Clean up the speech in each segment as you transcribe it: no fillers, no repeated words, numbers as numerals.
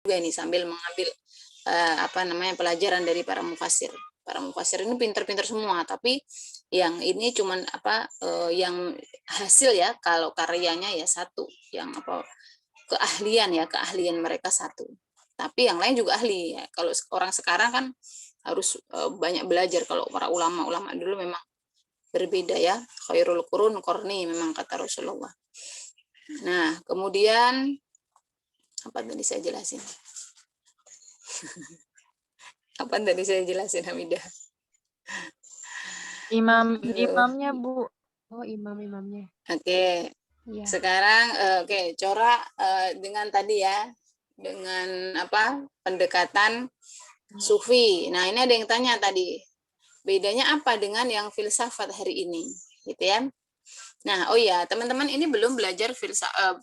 juga ini sambil mengambil pelajaran dari para mufassir. Para mufassir ini pintar-pintar semua, tapi yang ini cuman yang hasil ya, kalau karyanya ya satu, yang keahlian mereka satu. Tapi yang lain juga ahli ya. Kalau orang sekarang kan harus banyak belajar. Kalau para ulama dulu memang berbeda ya. Khairul qurun qarni memang kata Rasulullah. Nah, kemudian apa tadi saya jelasin? Apa tadi saya jelasin, Hamidah? Imamnya, Bu. Oh, imamnya. Oke. Ya. Sekarang Cora dengan tadi ya, dengan pendekatan sufi. Nah, ini ada yang tanya tadi. Bedanya apa dengan yang filsafat hari ini? Gitu ya. Nah, oh ya, teman-teman ini belum belajar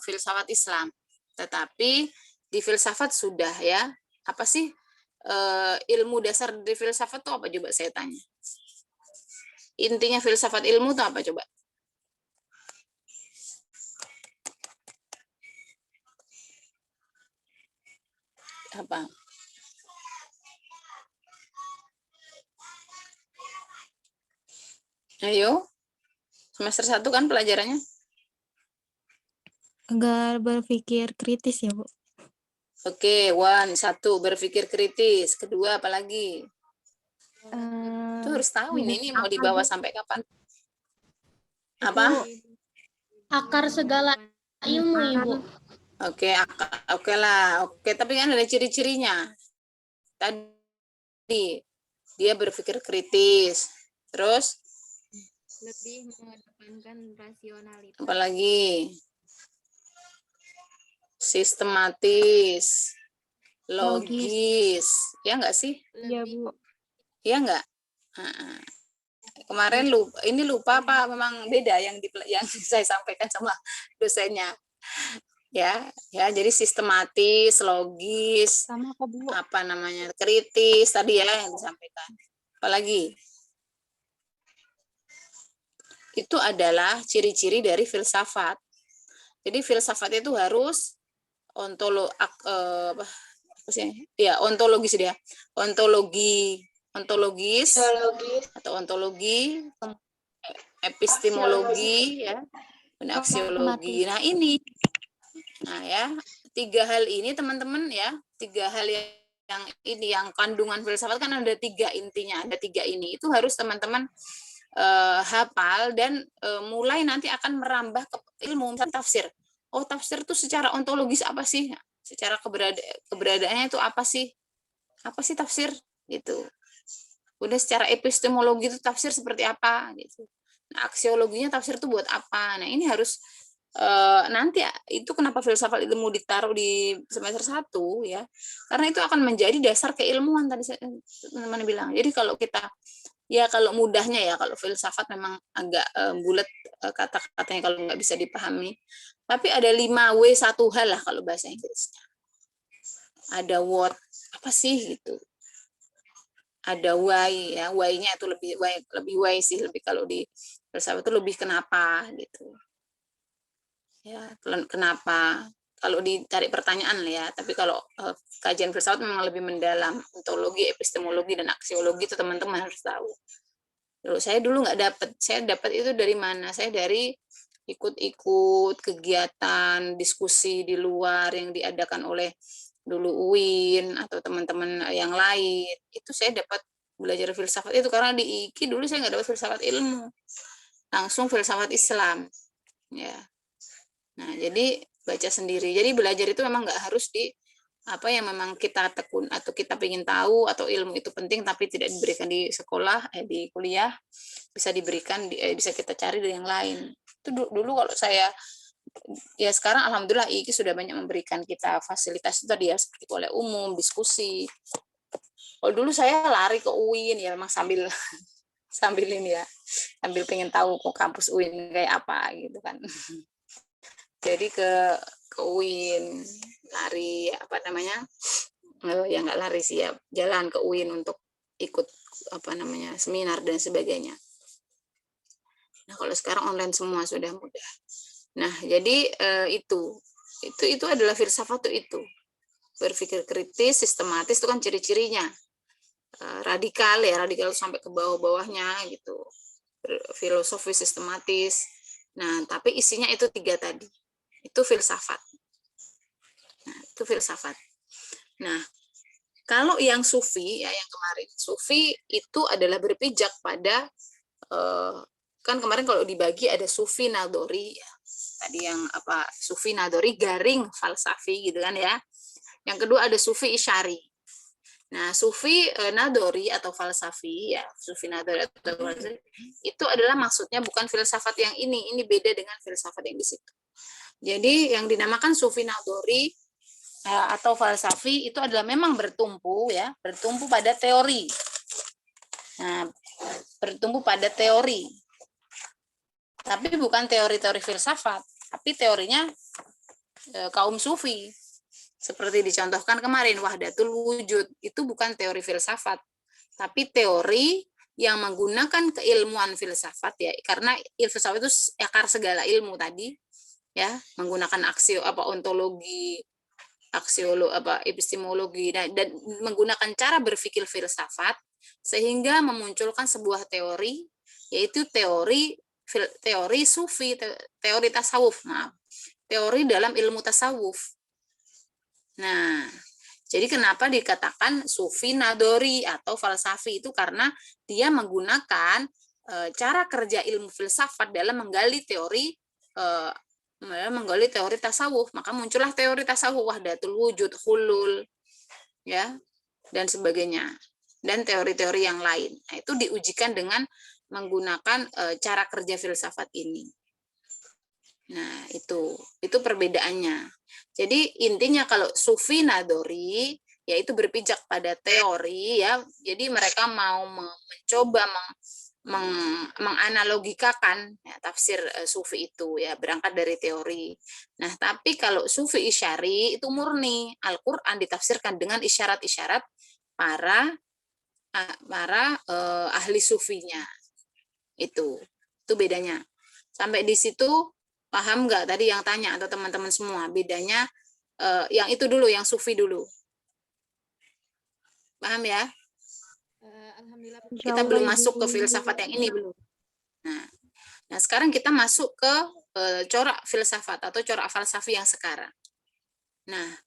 filsafat Islam. Tetapi di filsafat sudah ya. Apa sih ilmu dasar di filsafat itu apa coba saya tanya? Intinya filsafat ilmu itu apa coba? Apa? Ayo, semester 1 kan pelajarannya? Agar berpikir kritis ya, Bu. Oke, 1 berpikir kritis. Kedua apa lagi? Itu harus tahu ini mau dibawa sampai kapan? Apa? Akar segala ilmu, Ibu. Oke lah. Oke, tapi kan ada ciri-cirinya. Tadi dia berpikir kritis. Terus lebih mengedepankan rasionalitas. Apalagi sistematis, logis. Ya enggak sih? Iya, Bu. Ya enggak? Kemarin lupa apa memang beda yang saya sampaikan sama dosennya. Ya, jadi sistematis, logis, Sama apa, Bu? kritis tadi ya yang disampaikan. Apalagi? Itu adalah ciri-ciri dari filsafat. Jadi filsafat itu harus ontologis dia. Ontologis atau ontologi, epistemologi ya, dan aksiologi. Nah, ini. Nah, ya, 3 hal ini teman-teman ya, 3 hal yang kandungan filsafat kan ada 3 intinya, ada 3 ini. Itu harus teman-teman hafal dan mulai nanti akan merambah ke ilmu misalnya tafsir. Oh, tafsir itu secara ontologis apa sih? Secara keberadaannya itu apa sih? Apa sih tafsir? Gitu. Udah secara epistemologi itu tafsir seperti apa gitu. Nah, aksiologinya tafsir itu buat apa? Nah, ini harus nanti itu kenapa filsafat itu mau ditaruh di semester 1 ya. Karena itu akan menjadi dasar keilmuan tadi teman-teman bilang. Jadi kalau kita kalau mudahnya ya, kalau filsafat memang agak bulat kata-katanya kalau nggak bisa dipahami. Tapi ada 5W1H lah kalau bahasa Inggrisnya. Ada what, apa sih gitu. Ada why ya, why-nya itu lebih why sih, lebih kalau di filsafat itu lebih kenapa gitu. Ya, kenapa? Kalau dicari pertanyaan ya, tapi kalau kajian filsafat memang lebih mendalam, ontologi, epistemologi dan aksiologi itu teman-teman harus tahu. Saya dulu nggak dapat. Saya dapat itu dari mana? Saya dari ikut-ikut kegiatan diskusi di luar yang diadakan oleh dulu UIN atau teman-teman yang lain. Itu saya dapat belajar filsafat itu karena di IKI dulu saya nggak dapat filsafat ilmu, langsung filsafat Islam. Ya. Nah, jadi baca sendiri. Jadi belajar itu memang nggak harus di apa yang memang kita tekun atau kita ingin tahu atau ilmu itu penting tapi tidak diberikan di sekolah di kuliah, bisa diberikan bisa kita cari dari yang lain. Itu dulu kalau saya ya, sekarang alhamdulillah IKI sudah banyak memberikan kita fasilitas itu tadi ya, seperti oleh umum, diskusi. Kalau dulu saya lari ke UIN ya memang sambil ini ya, sambil pengen tahu kok kampus UIN kayak apa gitu kan. Jadi ke UIN lari ya nggak lari sih ya, jalan ke UIN untuk ikut seminar dan sebagainya. Nah, kalau sekarang online semua sudah mudah. Nah, jadi itu adalah filsafat itu. berpikir kritis, sistematis itu kan ciri-cirinya. Radikal ya, radikal sampai ke bawah-bawahnya gitu. Filosofis, sistematis. Nah, tapi isinya itu 3 tadi. Itu filsafat. Nah, itu filsafat. Nah, kalau yang sufi ya, yang kemarin sufi itu adalah berpijak pada kan kemarin kalau dibagi ada sufi nadori ya. Tadi yang sufi nadori garing falsafi gitu kan ya. Yang kedua ada sufi isyari. Nah, sufi nadori atau falsafi ya, sufi nadori atau falsafi itu adalah maksudnya bukan filsafat yang ini beda dengan filsafat yang di situ. Jadi yang dinamakan sufi nadori atau falsafi itu adalah memang bertumpu pada teori. Nah, bertumpu pada teori. Tapi bukan teori-teori filsafat, tapi teorinya kaum sufi. Seperti dicontohkan kemarin, wahdatul wujud, itu bukan teori filsafat, tapi teori yang menggunakan keilmuan filsafat ya, karena filsafat itu akar segala ilmu tadi, ya, menggunakan ontologi, epistemologi, dan menggunakan cara berpikir filsafat sehingga memunculkan sebuah teori, yaitu teori sufi, teori tasawuf, teori dalam ilmu tasawuf. Nah, jadi kenapa dikatakan sufi nadori atau falsafi itu karena dia menggunakan cara kerja ilmu filsafat dalam menggali teori tasawuf, maka muncullah teori tasawuf, wahdatul wujud, hulul, ya, dan sebagainya, dan teori-teori yang lain. Nah, itu diujikan dengan menggunakan cara kerja filsafat ini. Nah, itu perbedaannya. Jadi intinya kalau sufi nadori yaitu berpijak pada teori ya. Jadi mereka mau mencoba menganalogikakan ya, tafsir sufi itu ya, berangkat dari teori. Nah, tapi kalau sufi isyari itu murni Al-Qur'an ditafsirkan dengan isyarat-isyarat para ahli sufinya. Itu bedanya. Sampai di situ paham nggak tadi yang tanya atau teman-teman semua bedanya yang itu dulu, yang sufi dulu, paham ya? Alhamdulillah. Kita belum masuk ke filsafat yang ini belum. Nah sekarang kita masuk ke corak filsafat atau corak falsafi yang sekarang. Nah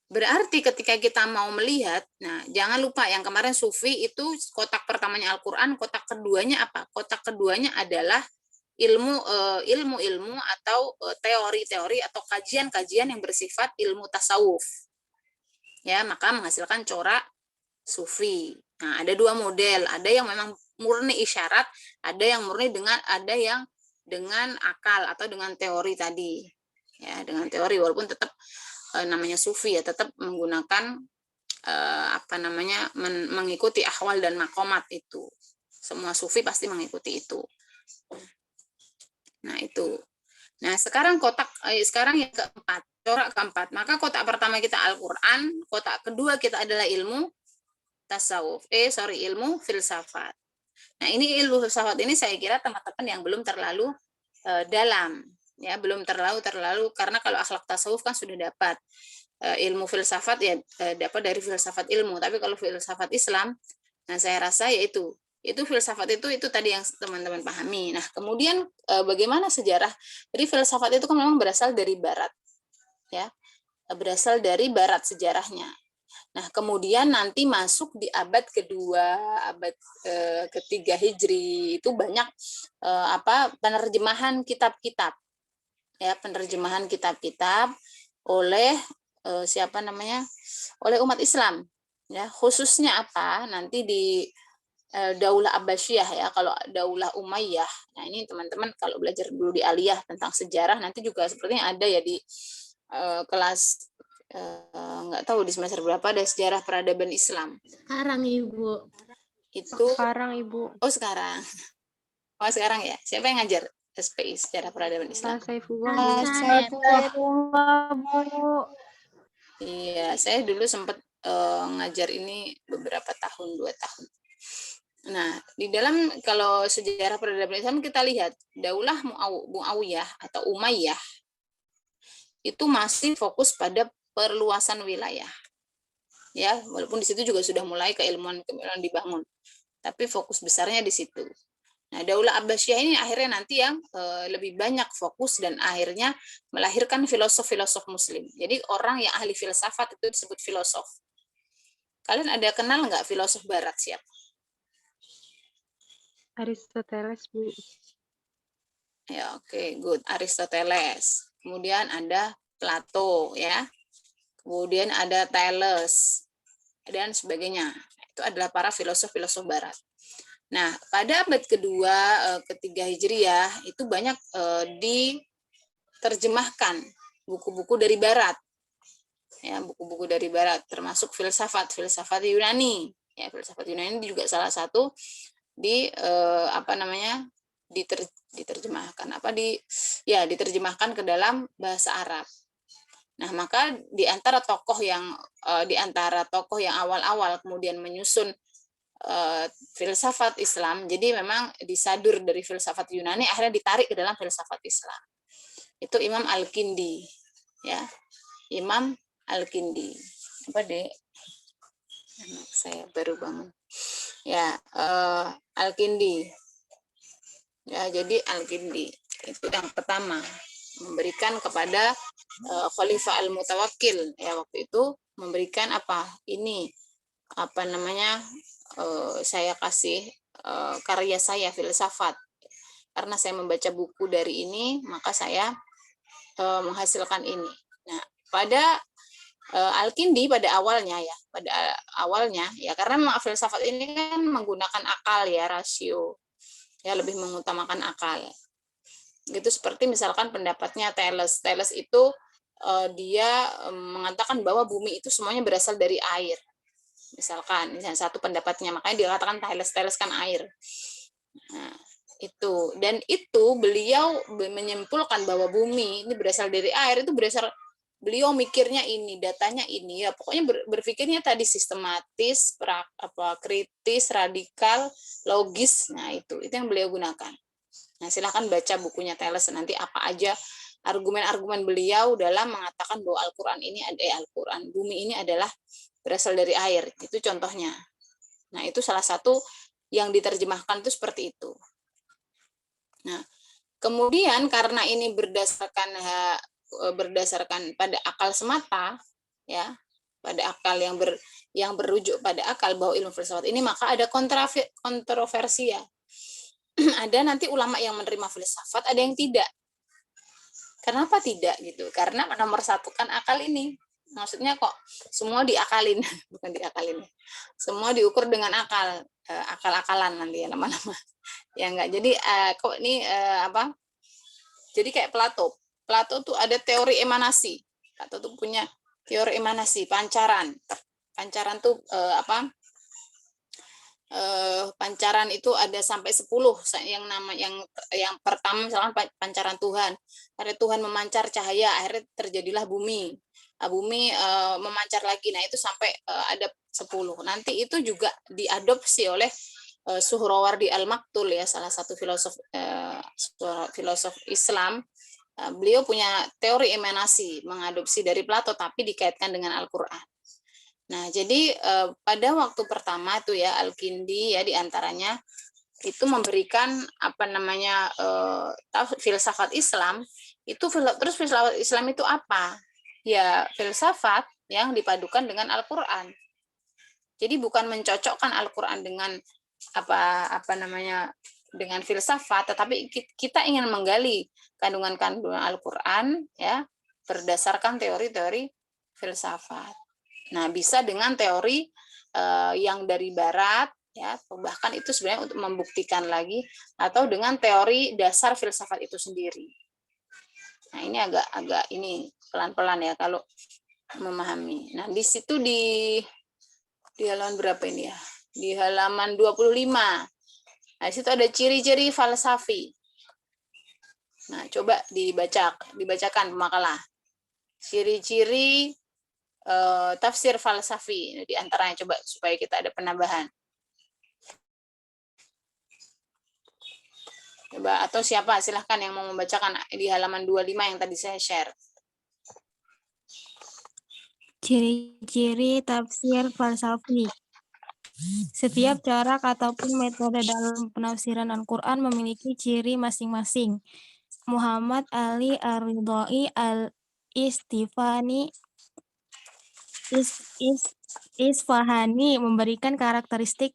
berarti ketika kita mau melihat, nah jangan lupa yang kemarin sufi itu kotak pertamanya Al-Quran, kotak keduanya apa? Kotak keduanya adalah ilmu atau teori-teori atau kajian-kajian yang bersifat ilmu tasawuf. Ya, maka menghasilkan corak sufi. Nah, ada 2 model, ada yang memang murni isyarat, ada yang murni dengan akal atau dengan teori tadi. Ya, dengan teori walaupun tetap namanya sufi ya, tetap menggunakan mengikuti ahwal dan maqamat itu. Semua sufi pasti mengikuti itu. Nah, itu. Nah, sekarang yang keempat, corak keempat. Maka kotak pertama kita Al-Qur'an, kotak kedua kita adalah ilmu tasawuf. Ilmu filsafat. Nah, ini ilmu filsafat ini saya kira teman-teman yang belum terlalu dalam, ya, belum terlalu karena kalau akhlak tasawuf kan sudah dapat. Ilmu filsafat ya dapat dari filsafat ilmu, tapi kalau filsafat Islam, nah saya rasa yaitu filsafat itu tadi yang teman-teman pahami. Nah, kemudian bagaimana sejarah? Jadi filsafat itu kan memang berasal dari barat. Ya. Berasal dari barat sejarahnya. Nah, kemudian nanti masuk di abad kedua, abad ketiga Hijri itu banyak penerjemahan kitab-kitab. Ya, penerjemahan kitab-kitab oleh oleh umat Islam. Ya, khususnya apa? Nanti di Daulah Abbasiyah ya, kalau Daulah Umayyah. Nah, ini teman-teman kalau belajar dulu di aliyah tentang sejarah nanti juga sepertinya ada ya di kelas nggak tahu di semester berapa ada sejarah peradaban Islam. Sekarang Ibu. Itu Sekarang Ibu. Oh, sekarang. Oh, sekarang ya. Siapa yang ngajar SPI sejarah peradaban Islam? Saifullah. Bu. Iya, saya dulu sempat ngajar ini beberapa tahun, 2 tahun. Nah, di dalam kalau sejarah peradaban Islam kita lihat Daulah Muawiyah atau Umayyah itu masih fokus pada perluasan wilayah. Ya, walaupun di situ juga sudah mulai keilmuan dibangun. Tapi fokus besarnya di situ. Nah, Daulah Abbasiyah ini akhirnya nanti yang lebih banyak fokus dan akhirnya melahirkan filosof-filosof muslim. Jadi orang yang ahli filsafat itu disebut filosof. Kalian ada kenal nggak filosof barat siapa? Aristoteles, Bu. Ya, oke, good. Aristoteles. Kemudian ada Plato, ya. Kemudian ada Thales dan sebagainya. Itu adalah para filosof-filosof barat. Nah, pada abad kedua, ketiga Hijriah itu banyak diterjemahkan buku-buku dari barat. Ya, buku-buku dari barat termasuk filsafat Yunani. Ya, filsafat Yunani juga salah satu diterjemahkan ke dalam bahasa Arab. Nah, maka di antara tokoh yang awal-awal kemudian menyusun filsafat Islam, jadi memang disadur dari filsafat Yunani akhirnya ditarik ke dalam filsafat Islam. Itu Imam Al-Kindi, ya. Imam Al-Kindi. Apa deh? Anak saya baru bangun. Ya, Al-Kindi. Ya, jadi Al-Kindi itu yang pertama memberikan kepada Khalifah Al-Mutawakkil, ya, waktu itu memberikan saya kasih karya saya filsafat. Karena saya membaca buku dari ini, maka saya menghasilkan ini. Nah, pada Al-Kindi pada awalnya ya, karena memang filsafat ini kan menggunakan akal ya, rasio. Ya, lebih mengutamakan akal. Gitu seperti misalkan pendapatnya Thales. Thales itu dia mengatakan bahwa bumi itu semuanya berasal dari air. Misalkan satu pendapatnya, makanya dia katakan Thales kan air. Nah, itu beliau menyimpulkan bahwa bumi ini berasal dari air, itu beliau mikirnya ini, datanya ini, ya pokoknya berpikirnya tadi sistematis, kritis, radikal, logis. Nah, itu yang beliau gunakan. Nah, silahkan baca bukunya Thales, nanti apa aja argumen-argumen beliau dalam mengatakan bahwa bumi ini adalah berasal dari air. Itu contohnya. Nah, itu salah satu yang diterjemahkan itu seperti itu. Nah, kemudian karena ini berdasarkan pada akal semata, ya, pada akal yang berujuk pada akal bahwa ilmu filsafat ini, maka ada kontroversi ya. Ada nanti ulama yang menerima filsafat, ada yang tidak. Kenapa tidak gitu? Karena menomorsatukan akal ini. Maksudnya kok semua diakalin, bukan diakalin. Semua diukur dengan akal-akalan nanti ya lama-lama. Ya enggak. Jadi kok ini Jadi kayak Plato. Plato tuh ada teori emanasi. Plato tuh punya teori emanasi, pancaran. Pancaran tuh pancaran itu ada sampai 10. Yang pertama misalkan pancaran Tuhan. Karena Tuhan memancar cahaya, akhirnya terjadilah bumi. Bumi memancar lagi. Nah, itu sampai ada 10. Nanti itu juga diadopsi oleh Suhrawardi Al-Maktul, ya, salah satu filosof Islam. Beliau punya teori emanasi, mengadopsi dari Plato tapi dikaitkan dengan Al-Qur'an. Nah, jadi pada waktu pertama itu ya Al-Kindi ya diantaranya itu memberikan filsafat Islam itu. Terus filsafat Islam itu apa? Ya, filsafat yang dipadukan dengan Al-Qur'an. Jadi bukan mencocokkan Al-Qur'an dengan dengan filsafat, tetapi kita ingin menggali kandungan-kandungan Al-Qur'an ya berdasarkan teori-teori filsafat. Nah, bisa dengan teori yang dari barat ya, bahkan itu sebenarnya untuk membuktikan lagi, atau dengan teori dasar filsafat itu sendiri. Nah, ini agak ini pelan-pelan ya kalau memahami. Nah, di situ di halaman berapa ini ya? Di halaman 25. Nah, di situ ada ciri-ciri falsafi. Nah, coba dibacakan pemakalah. Ciri-ciri tafsir falsafi di antaranya, coba supaya kita ada penambahan. Coba, atau siapa silahkan yang mau membacakan di halaman 25 yang tadi saya share. Ciri-ciri tafsir falsafi. Setiap corak ataupun metode dalam penafsiran Al-Quran memiliki ciri masing-masing. Muhammad Ali Ar-Ridhai Al-Istifani Isfahani memberikan karakteristik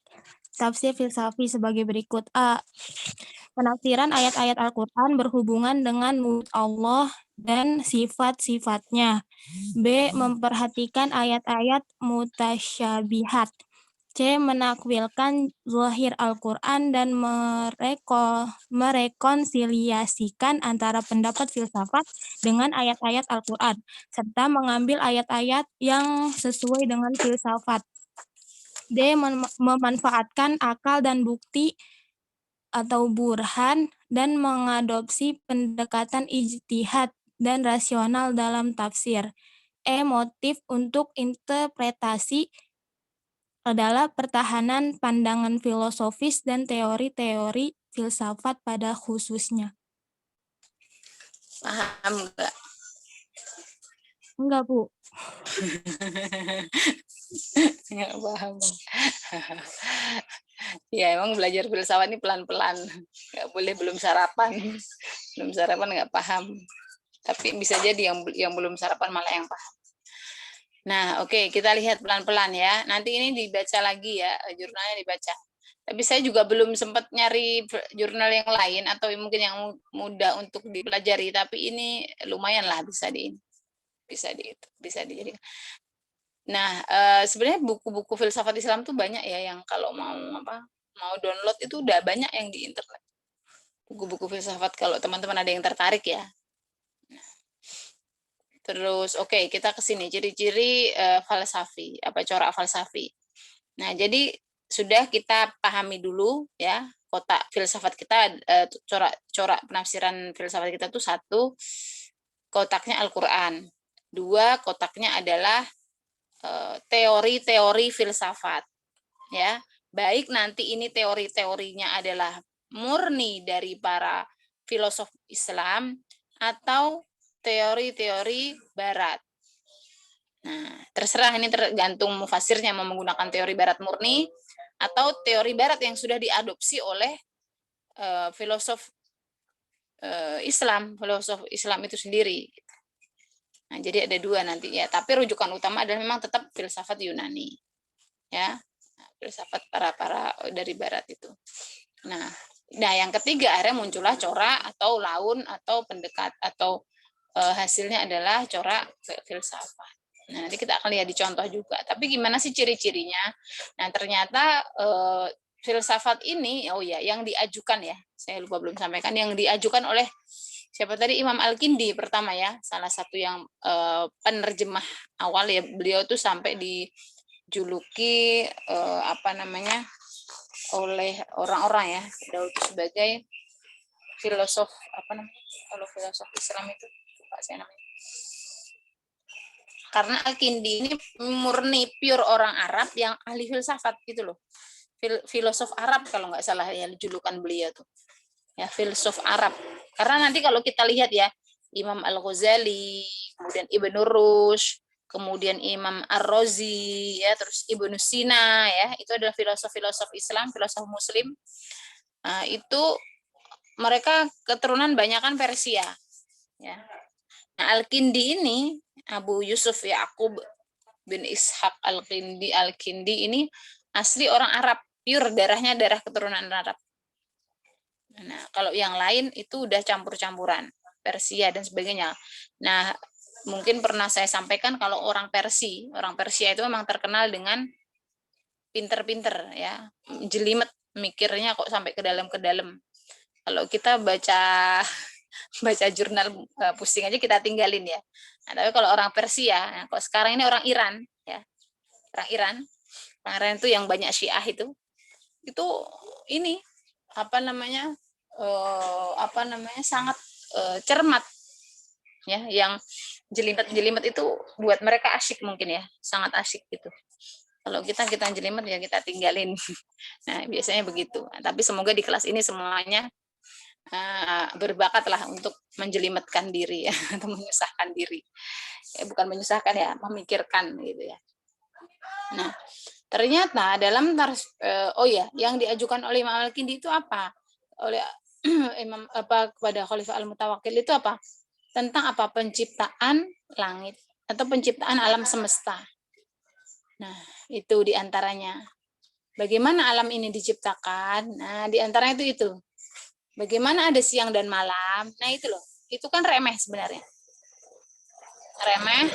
tafsir filsafi sebagai berikut. A. Penafsiran ayat-ayat Al-Quran berhubungan dengan wujud Allah dan sifat-sifatnya. B. Memperhatikan ayat-ayat mutasyabihat. C. Menakwilkan zahir Al-Quran dan merekonsiliasikan antara pendapat filsafat dengan ayat-ayat Al-Quran, serta mengambil ayat-ayat yang sesuai dengan filsafat. D. Memanfaatkan akal dan bukti atau burhan dan mengadopsi pendekatan ijtihad dan rasional dalam tafsir. E. Motif untuk interpretasi adalah pertahanan pandangan filosofis dan teori-teori filsafat pada khususnya. Paham nggak? Enggak, Bu. Nggak paham. Ya emang belajar filsafat ini pelan-pelan, nggak boleh belum sarapan nggak paham. Tapi bisa jadi yang belum sarapan malah yang paham. Nah, oke, kita lihat pelan-pelan ya. Nanti ini dibaca lagi ya, jurnalnya dibaca. Tapi saya juga belum sempat nyari jurnal yang lain atau mungkin yang mudah untuk dipelajari. Tapi ini lumayan lah bisa dijadikan. Nah, sebenarnya buku-buku filsafat Islam tuh banyak ya yang kalau mau download itu udah banyak yang di internet. Buku-buku filsafat kalau teman-teman ada yang tertarik ya. Terus oke, kita ke sini ciri-ciri falsafi, corak falsafi. Nah, jadi sudah kita pahami dulu ya, kotak filsafat kita, corak penafsiran filsafat kita tuh 1, kotaknya Al-Qur'an. 2, kotaknya adalah teori-teori filsafat. Ya, baik nanti ini teori-teorinya adalah murni dari para filosof Islam atau teori-teori barat. Nah, terserah ini tergantung mufasirnya mau menggunakan teori barat murni atau teori barat yang sudah diadopsi oleh filosof filosof Islam itu sendiri. Nah, jadi ada 2 nanti ya, tapi rujukan utama adalah memang tetap filsafat Yunani. Ya. Nah, filsafat para dari barat itu. Nah, yang ketiga akhirnya muncullah corak atau laun atau pendekat atau hasilnya adalah corak filsafat. Nah, nanti kita akan lihat di contoh juga. Tapi gimana sih ciri-cirinya? Nah, ternyata filsafat ini, yang diajukan ya, saya lupa belum sampaikan, yang diajukan oleh siapa tadi? Imam Al-Kindi pertama ya, salah satu yang penerjemah awal ya. Beliau tuh sampai dijuluki oleh orang-orang ya, beliau itu sebagai filosof kalau filosof Islam itu lupa saya namanya. Karena Al-Kindi ini murni pure orang Arab yang ahli filsafat gitu loh. Filosof Arab kalau nggak salah ya julukan beliau tuh. Ya, filsuf Arab. Karena nanti kalau kita lihat ya, Imam Al-Ghazali, kemudian Ibnu Rushd, kemudian Imam Ar-Razi, ya, terus Ibnu Sina, ya, itu adalah filosof-filosof Islam, filosof Muslim. Nah, itu mereka keturunan banyakan Persia. Ya. Nah, Al-Kindi ini, Abu Yusuf Ya'qub bin Ishaq Al-Kindi ini asli orang Arab, pure darahnya darah keturunan Arab. Nah, kalau yang lain itu udah campur-campuran, Persia dan sebagainya. Nah, mungkin pernah saya sampaikan kalau orang Persia itu memang terkenal dengan pinter-pinter ya, jelimet mikirnya kok sampai ke dalam. Kalau kita baca jurnal pusing aja kita tinggalin ya. Nah, tapi kalau orang Persia, kalau sekarang ini orang Iran ya, orang Iran itu yang banyak Syiah itu ini sangat cermat ya, yang jelimet itu buat mereka asyik mungkin ya, sangat asyik gitu. Kalau kita jelimet ya kita tinggalin. Nah, biasanya begitu. Nah, tapi semoga di kelas ini semuanya berbakatlah untuk menjelimetkan diri ya, atau menyusahkan diri. Bukan menyusahkan ya, memikirkan gitu ya. Nah, ternyata dalam yang diajukan oleh Imam Al-Kindi itu apa? Oleh Imam kepada Khalifah Al-Mutawakkil itu apa? Tentang apa? Penciptaan langit atau penciptaan alam semesta. Nah, itu diantaranya. Bagaimana alam ini diciptakan? Nah, diantaranya itu. Bagaimana ada siang dan malam? Nah, itu loh. Itu kan remeh sebenarnya. Remeh,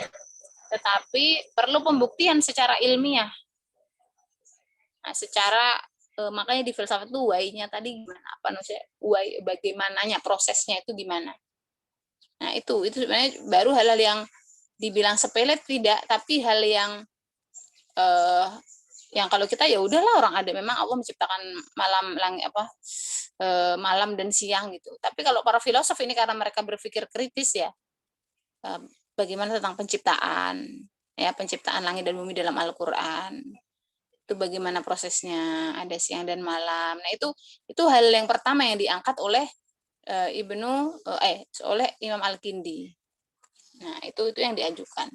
tetapi perlu pembuktian secara ilmiah. Nah, makanya di filsafat itu why-nya tadi gimana? Bagaimananya, prosesnya itu gimana? Nah, itu sebenarnya baru hal-hal yang dibilang sepele tidak, tapi hal yang kalau kita ya udahlah, orang ada, memang Allah menciptakan malam dan siang gitu. Tapi kalau para filosof ini karena mereka berpikir kritis ya, bagaimana tentang penciptaan langit dan bumi dalam Al-Qur'an. Itu bagaimana prosesnya, ada siang dan malam. Nah, itu hal yang pertama yang diangkat oleh oleh Imam Al-Kindi. Nah, itu yang diajukan.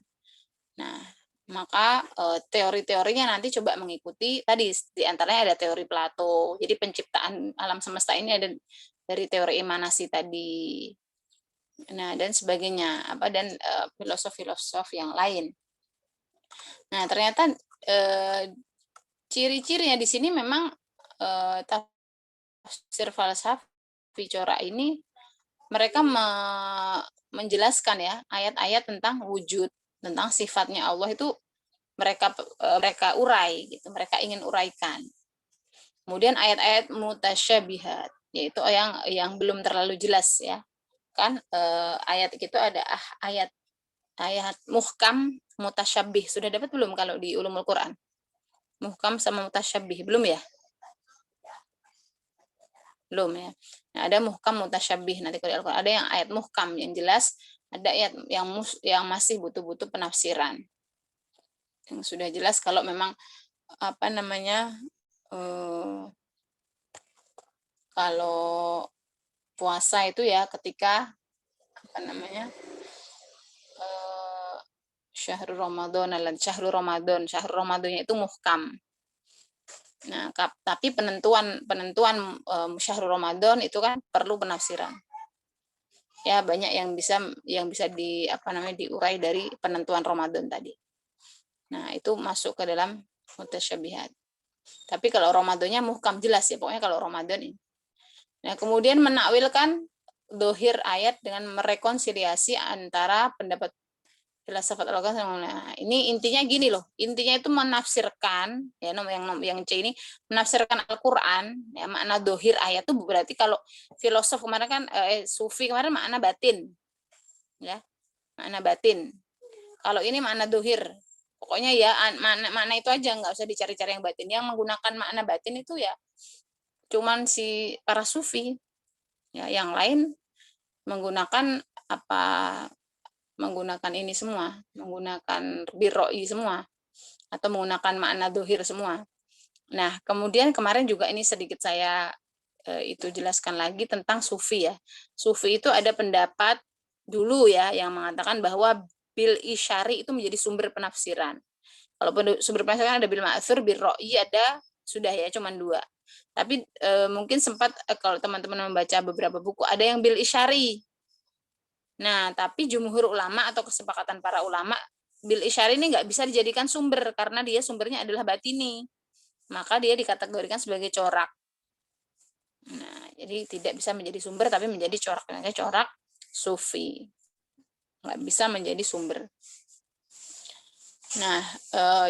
Nah, maka teori-teorinya nanti coba mengikuti tadi, diantaranya ada teori Plato. Jadi penciptaan alam semesta ini ada dari teori emanasi tadi. Nah, dan sebagainya, dan filosof-filosof yang lain. Nah, ternyata ciri-cirinya di sini memang tafsir falsafi Cora ini mereka menjelaskan ya ayat-ayat tentang wujud, tentang sifatnya Allah itu mereka urai gitu, mereka ingin uraikan. Kemudian ayat-ayat mutasyabihat, yaitu yang belum terlalu jelas ya. Kan ayat itu ada ayat muhkam, mutasyabih. Sudah dapat belum kalau di ulumul Quran? Muhkam sama mutasyabih belum ya? Belum ya. Nah, ada muhkam mutasyabih nanti kalau di Al-Qur'an ada yang ayat muhkam yang jelas, ada ayat yang masih butuh penafsiran. Yang sudah jelas kalau memang kalau puasa itu ya ketika syahrul Ramadannya itu muhkam. Nah, tapi penentuan syahrul Ramadan itu kan perlu penafsiran. Ya, banyak yang bisa diurai dari penentuan Ramadan tadi. Nah, itu masuk ke dalam mutasyabihat. Tapi kalau Ramadannya muhkam jelas ya, pokoknya kalau Ramadan ini. Nah, kemudian menakwilkan dohir ayat dengan merekonsiliasi antara pendapat filsafat Al-Quran. Nah, ini intinya gini loh. Intinya itu menafsirkan ya, yang C ini menafsirkan Al-Quran ya, makna dohir ayat itu berarti kalau filosof kemarin kan sufi kemarin makna batin. Ya. Makna batin. Kalau ini makna dohir. Pokoknya ya makna itu aja, nggak usah dicari-cari yang batin. Yang menggunakan makna batin itu ya cuman si para sufi. Ya, yang lain menggunakan menggunakan ini semua, menggunakan birroi semua, atau menggunakan makna dohir semua. Nah, kemudian kemarin juga ini sedikit saya itu jelaskan lagi tentang sufi ya. Sufi itu ada pendapat dulu ya yang mengatakan bahwa bil isyari itu menjadi sumber penafsiran. Kalau sumber penafsiran ada bil ma'thur, birroi ada, sudah ya cuman 2. Tapi mungkin sempat kalau teman-teman membaca beberapa buku ada yang bil isyari. Nah, tapi jumhur ulama atau kesepakatan para ulama, bil isyari ini nggak bisa dijadikan sumber karena dia sumbernya adalah batini. Maka dia dikategorikan sebagai corak. Nah, jadi tidak bisa menjadi sumber tapi menjadi corak. Namanya corak sufi. Nggak bisa menjadi sumber. Nah,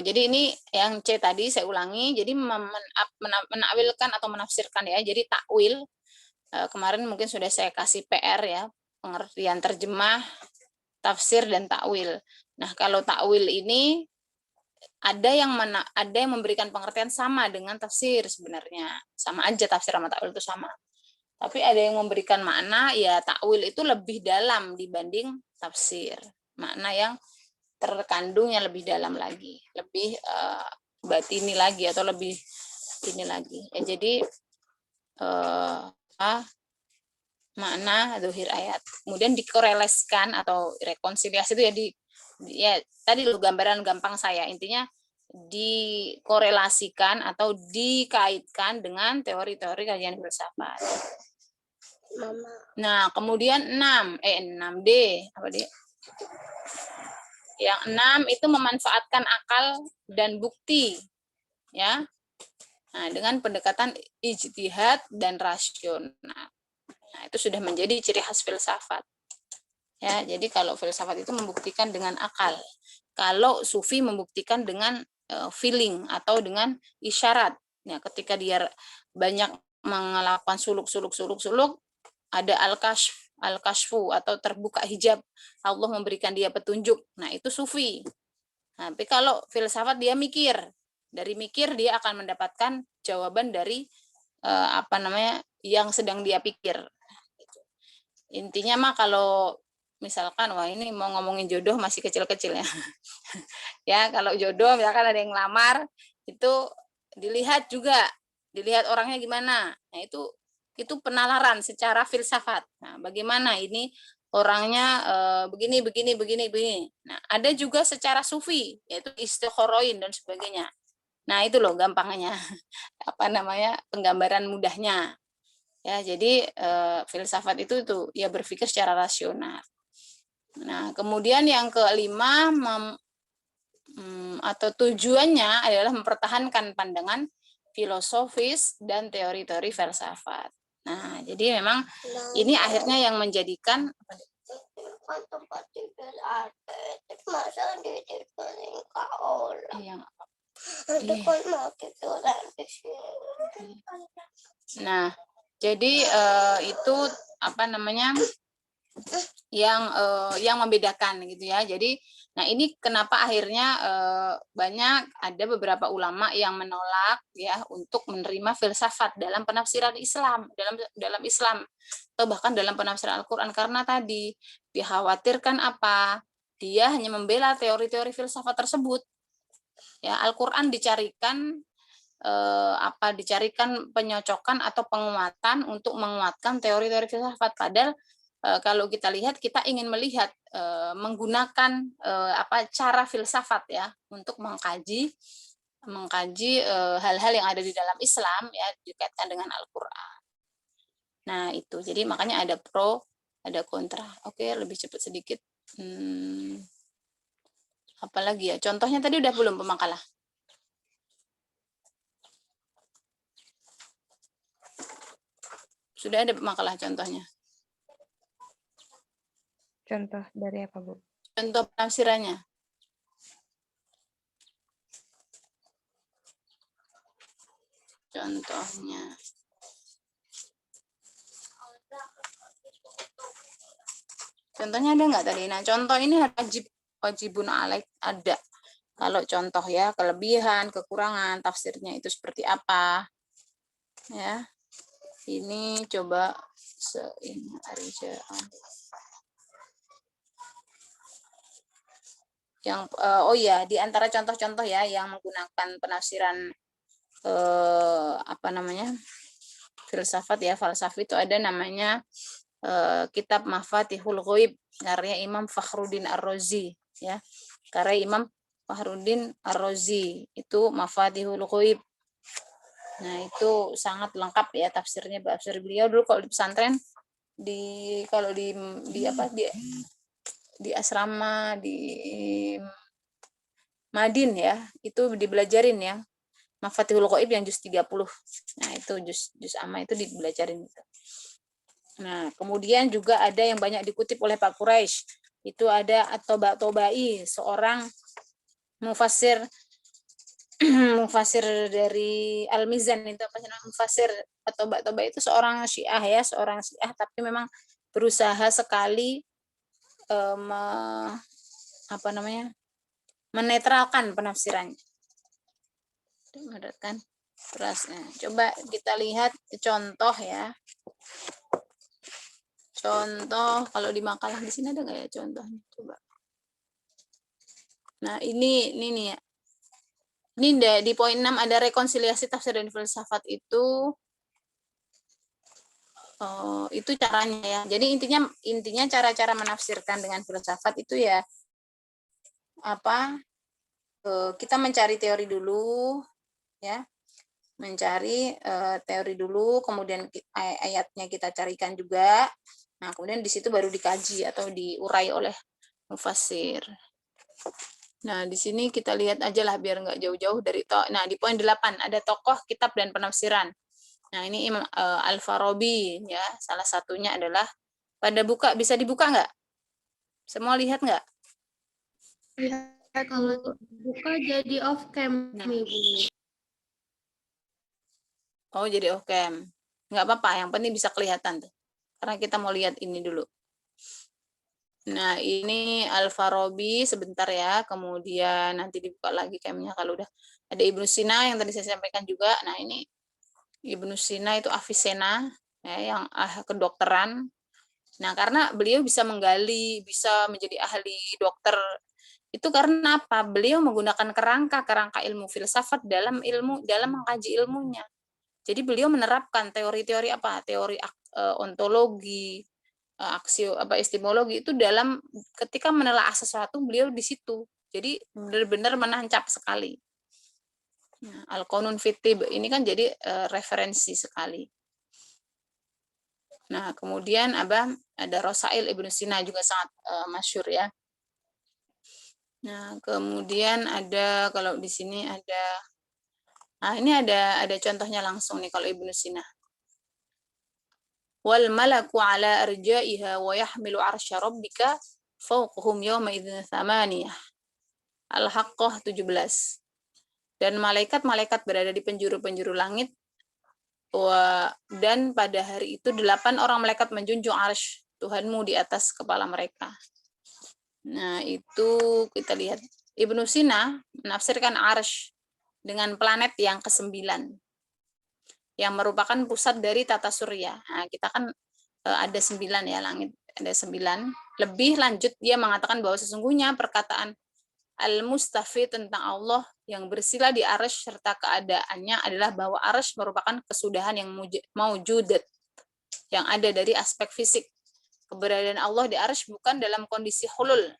jadi ini yang C tadi saya ulangi. Jadi menakwilkan atau menafsirkan ya. Jadi takwil. Kemarin mungkin sudah saya kasih PR ya. Pengertian terjemah, tafsir, dan takwil. Nah, kalau takwil ini ada yang memberikan pengertian sama dengan tafsir sebenarnya. Sama aja tafsir sama takwil itu sama. Tapi ada yang memberikan makna ya takwil itu lebih dalam dibanding tafsir. Makna yang terkandungnya lebih dalam lagi, lebih batini lagi atau lebih ini lagi. Ya, jadi makna zuhir ayat. Kemudian dikorelasikan atau rekonsiliasi itu ya tadi lo gambaran gampang saya, intinya dikorelasikan atau dikaitkan dengan teori-teori kajian filsafat. Nah, kemudian 6D apa dia? Yang 6 itu memanfaatkan akal dan bukti, ya. Nah, dengan pendekatan ijtihad dan rasional. Nah, itu sudah menjadi ciri khas filsafat. Ya, jadi kalau filsafat itu membuktikan dengan akal. Kalau sufi membuktikan dengan feeling atau dengan isyarat. Ya, ketika dia banyak melakukan suluk, ada al-kashfu atau terbuka hijab, Allah memberikan dia petunjuk. Nah, itu sufi. Nah, tapi kalau filsafat dia mikir. Dari mikir dia akan mendapatkan jawaban dari yang sedang dia pikir. Intinya mah kalau misalkan wah ini mau ngomongin jodoh masih kecil-kecil ya. Ya, kalau jodoh misalkan ada yang lamar itu dilihat orangnya gimana. Nah, itu penalaran secara filsafat. Nah, bagaimana ini orangnya begini. Nah, ada juga secara sufi yaitu istikhoroin dan sebagainya. Nah, itu loh gampangnya. Penggambaran mudahnya. Ya, jadi filsafat itu tuh ya berpikir secara rasional. Nah, kemudian yang kelima atau tujuannya adalah mempertahankan pandangan filosofis dan teori-teori filsafat. Nah, jadi memang ini akhirnya yang menjadikan Nah, jadi itu yang membedakan gitu ya. Jadi, nah ini kenapa akhirnya banyak ada beberapa ulama yang menolak ya untuk menerima filsafat dalam penafsiran Islam, dalam Islam atau bahkan dalam penafsiran Al-Qur'an karena tadi dikhawatirkan apa? Dia hanya membela teori-teori filsafat tersebut. Ya, Al-Qur'an dicarikan dicarikan penyocokan atau penguatan untuk menguatkan teori-teori filsafat, padahal kalau kita lihat kita ingin melihat menggunakan cara filsafat ya untuk mengkaji hal-hal yang ada di dalam Islam ya dikaitkan dengan Al-Qur'an. Nah, itu. Jadi makanya ada pro, ada kontra. Oke, lebih cepat sedikit. Apalagi ya? Contohnya tadi udah belum pemakalah? Sudah ada makalah contohnya. Contoh dari apa, Bu? Contoh penafsirannya. Contohnya. Contohnya ada nggak tadi? Nah, contoh ini wajibun alaik ada. Kalau contoh ya, kelebihan, kekurangan, tafsirnya itu seperti apa. Ya. Ini coba yang di antara contoh-contoh ya yang menggunakan penafsiran filsafat ya, falsafah itu ada namanya kitab Mafatihul Ghaib karya Imam Fakhruddin Ar-Razi ya. Karya Imam Fakhruddin Ar-Razi itu Mafatihul Ghaib. Nah, itu sangat lengkap ya tafsirnya. Tafsir beliau dulu kalau di pesantren di asrama di Madin ya, itu dibelajarin ya. Mafatihul Ghaib yang juz 30. Nah, itu juz amma itu dibelajarin gitu. Nah, kemudian juga ada yang banyak dikutip oleh Pak Quraisy. Itu ada At-Tabatabai, seorang mufassir dari Al-Mizan itu mufassir At-Tabatabai itu seorang Syiah ya, tapi memang berusaha sekali menetralkan penafsirannya. Kan? Terus, coba kita lihat contoh ya. Contoh kalau di makalah di sini ada nggak ya contohnya? Coba. Nah, ini nih ya. Ini di poin 6 ada rekonsiliasi tafsir dan filsafat itu Itu caranya ya. Jadi intinya cara-cara menafsirkan dengan filsafat itu ya kita mencari teori dulu ya. Mencari teori dulu, kemudian ayatnya kita carikan juga. Nah, kemudian di situ baru dikaji atau diurai oleh mufassir. Nah, di sini kita lihat aja lah biar nggak jauh-jauh dari Nah, di poin 8 ada tokoh, kitab dan penafsiran. Nah, ini Imam Al-Farabi ya, salah satunya adalah pada buka, bisa dibuka nggak? Semua lihat nggak? Lihat kalau buka jadi off cam, Nah. Ibu. Oh, jadi oke. Nggak apa-apa, yang penting bisa kelihatan tuh. Karena kita mau lihat ini dulu. Nah, ini Al-Farabi sebentar ya, kemudian nanti dibuka lagi camnya kalau udah. Ada Ibnu Sina yang tadi saya sampaikan juga. Nah, ini Ibnu Sina itu Avicenna ya, yang kedokteran. Nah, karena beliau bisa menggali, bisa menjadi ahli dokter itu karena apa? Beliau menggunakan kerangka ilmu filsafat dalam mengkaji ilmunya. Jadi beliau menerapkan teori-teori teori ontologi, epistemologi itu dalam ketika menelaah sesuatu beliau di situ. Jadi benar-benar menancap sekali. Nah, Al-Qanun Fitib ini kan jadi referensi sekali. Nah, kemudian ada Rosail Ibnu Sina juga sangat masyhur ya. Nah, kemudian ada kalau di sini ada ini ada contohnya langsung nih kalau Ibnu Sina. Wal malaku ala arja'iha wa yahmilu arsya rabbika fawqahum yawma idzin thamaniyah. Al-Haqqah 17. Dan malaikat-malaikat berada di penjuru-penjuru langit dan pada hari itu 8 orang malaikat menjunjung arsy Tuhanmu di atas kepala mereka. Nah, itu kita lihat. Ibnu Sina menafsirkan arsy dengan planet yang ke-9 yang merupakan pusat dari tata surya. Nah, kita kan ada 9 ya, langit ada 9. Lebih lanjut dia mengatakan bahwa sesungguhnya perkataan Al-Mustafi tentang Allah yang bersila di arsy serta keadaannya adalah bahwa arsy merupakan kesudahan yang maujudat yang ada dari aspek fisik. Keberadaan Allah di arsy bukan dalam kondisi hulul.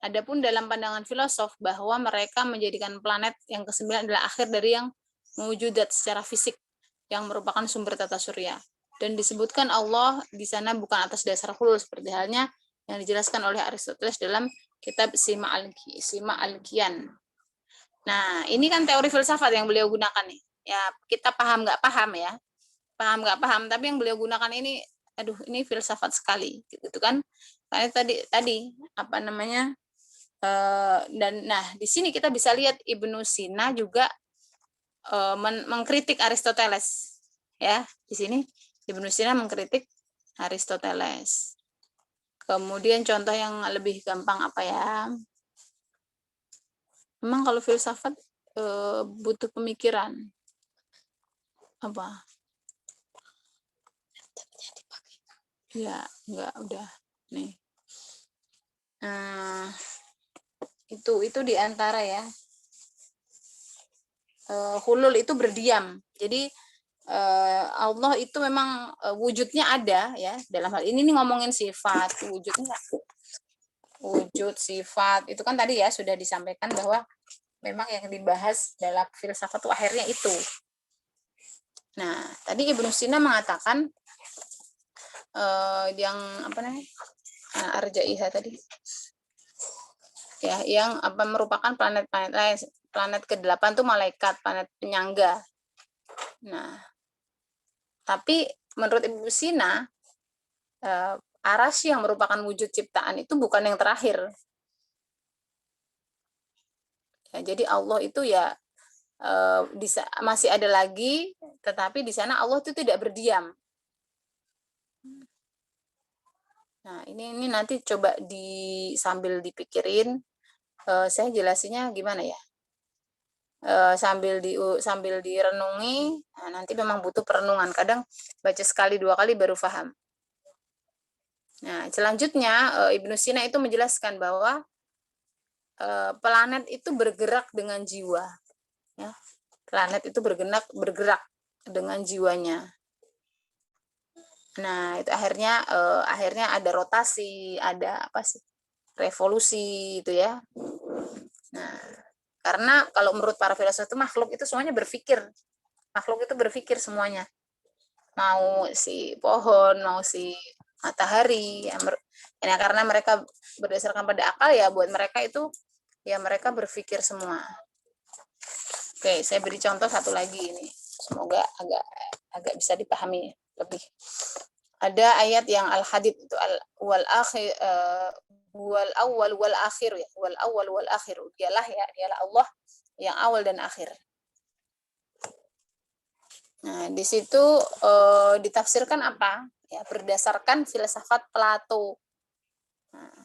Adapun dalam pandangan filosof bahwa mereka menjadikan planet yang ke-9 adalah akhir dari yang mewujudat secara fisik yang merupakan sumber tata surya. Dan disebutkan Allah di sana bukan atas dasar hulul seperti halnya yang dijelaskan oleh Aristoteles dalam kitab Sima Al-Kiyan. Nah, ini kan teori filsafat yang beliau gunakan nih. Ya, kita paham nggak paham ya. Paham nggak paham, tapi yang beliau gunakan ini ini filsafat sekali gitu kan. Karena tadi apa namanya? Dan nah di sini kita bisa lihat Ibnu Sina juga mengkritik Aristoteles ya. Di sini Ibnu Sina mengkritik Aristoteles. Kemudian contoh yang lebih gampang apa ya? Memang kalau filsafat butuh pemikiran. Apa? Ya, enggak udah nih. Itu di antara ya. Hulul itu berdiam. Jadi Allah itu memang wujudnya ada ya. Dalam hal ini nih ngomongin sifat, wujudnya wujud sifat itu kan tadi ya sudah disampaikan bahwa memang yang dibahas dalam filsafat itu akhirnya itu. Nah, tadi Ibnu Sina mengatakan yang apa namanya? Arjaiha tadi. Ya, yang merupakan planet ke-8 tuh malaikat, planet penyangga. Nah, tapi menurut Ibnu Sina arasy yang merupakan wujud ciptaan itu bukan yang terakhir. Ya, jadi Allah itu ya masih ada lagi, tetapi di sana Allah itu tidak berdiam. Nah, ini nanti coba sambil dipikirin, saya jelasinnya gimana ya? Sambil direnungi, nah, nanti memang butuh perenungan. Kadang baca sekali 2 kali baru paham. Nah, selanjutnya Ibnu Sina itu menjelaskan bahwa planet itu bergerak dengan jiwa. Ya. Planet itu bergerak dengan jiwanya. Nah, itu akhirnya ada rotasi, ada apa sih? Revolusi itu ya. Nah, karena kalau menurut para filsuf itu makhluk itu semuanya berpikir. Makhluk itu berpikir semuanya. Mau si pohon, mau si matahari, ya, karena mereka berdasarkan pada akal ya buat mereka itu ya mereka berpikir semua. Oke, saya beri contoh satu lagi ini. Semoga agak bisa dipahami lebih. Ada ayat yang al-hadid itu wal akhir wal awwal wal akhir ya, wal awwal wal akhir. Dialah Allah yang awal dan akhir. Nah, di situ ditafsirkan apa? Ya, berdasarkan filsafat Plato. Nah,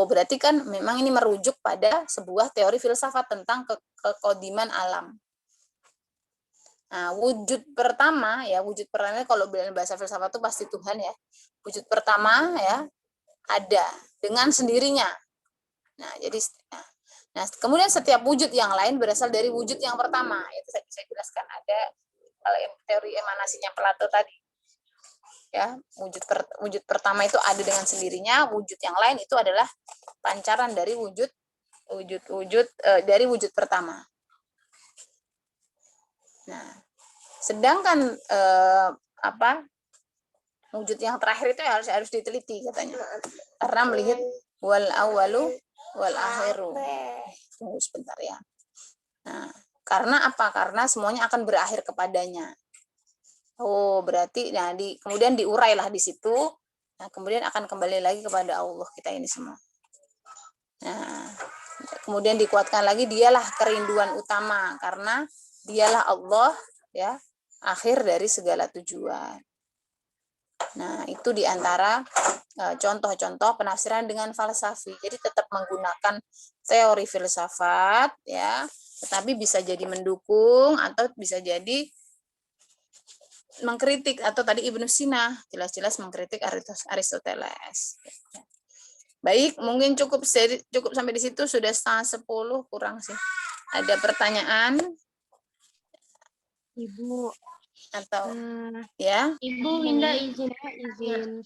berarti kan memang ini merujuk pada sebuah teori filsafat tentang kekodiman alam. Nah, wujud pertama kalau dalam bahasa filsafat itu pasti Tuhan ya. Wujud pertama ya ada dengan sendirinya. Nah, jadi kemudian setiap wujud yang lain berasal dari wujud yang pertama. Itu saya jelaskan ada kalau teori emanasinya Plato tadi. Ya, wujud pertama itu ada dengan sendirinya, wujud yang lain itu adalah pancaran dari wujud dari wujud pertama. Nah, sedangkan wujud yang terakhir itu harus diteliti katanya. Karena melihat wal awwalu wal akhiru. Tunggu sebentar ya. Nah, karena apa? Karena semuanya akan berakhir kepadanya. Berarti kemudian diurailah di situ. Nah, kemudian akan kembali lagi kepada Allah kita ini semua. Nah, kemudian dikuatkan lagi dialah kerinduan utama karena dialah Allah ya, akhir dari segala tujuan. Nah, itu diantara contoh-contoh penafsiran dengan falsafi. Jadi tetap menggunakan teori filsafat ya, tetapi bisa jadi mendukung atau bisa jadi mengkritik, atau tadi Ibnu Sina jelas-jelas mengkritik Aristoteles. Baik, mungkin cukup sampai di situ, sudah 9:30 kurang sih. Ada pertanyaan? Ibu, Atau ya? Ibu Winda izin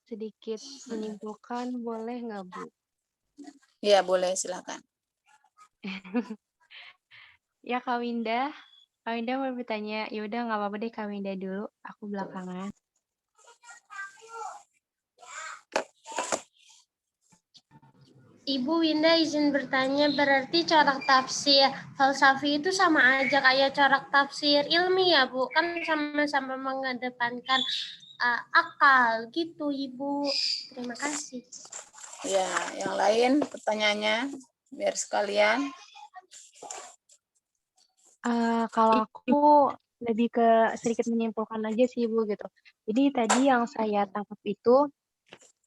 sedikit menyimpulkan, boleh nggak, Bu? Ya, boleh, silakan. Ya, Kak Winda. Kak Winda mau bertanya. Ya udah, nggak apa-apa deh Kak Winda dulu. Aku belakangan. Ibu Winda izin bertanya, berarti corak tafsir falsafi itu sama aja kayak corak tafsir ilmiah, Bu? Kan sama-sama mengedepankan akal gitu, Ibu. Terima kasih. Ya, yang lain pertanyaannya biar sekalian. Kalau aku lebih ke sedikit menyimpulkan aja sih, Bu, gitu. Jadi tadi yang saya tangkap itu,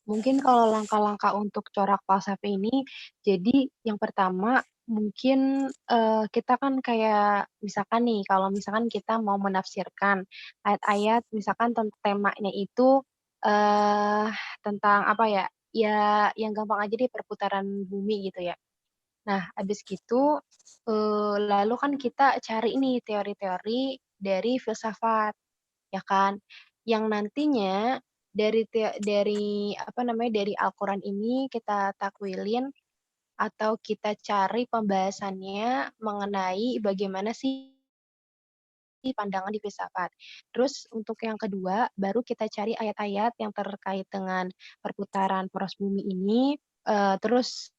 mungkin kalau langkah-langkah untuk corak falsafah ini, jadi yang pertama mungkin kita kan kayak misalkan nih, kalau misalkan kita mau menafsirkan ayat-ayat, misalkan temanya itu tentang apa ya, ya yang gampang aja deh perputaran bumi gitu ya. Nah, habis gitu lalu kan kita cari nih teori-teori dari filsafat, ya kan? Yang nantinya dari apa namanya, dari Al-Qur'an ini kita takwilin atau kita cari pembahasannya mengenai bagaimana sih pandangan di filsafat. Terus untuk yang kedua, baru kita cari ayat-ayat yang terkait dengan perputaran poros bumi ini, terus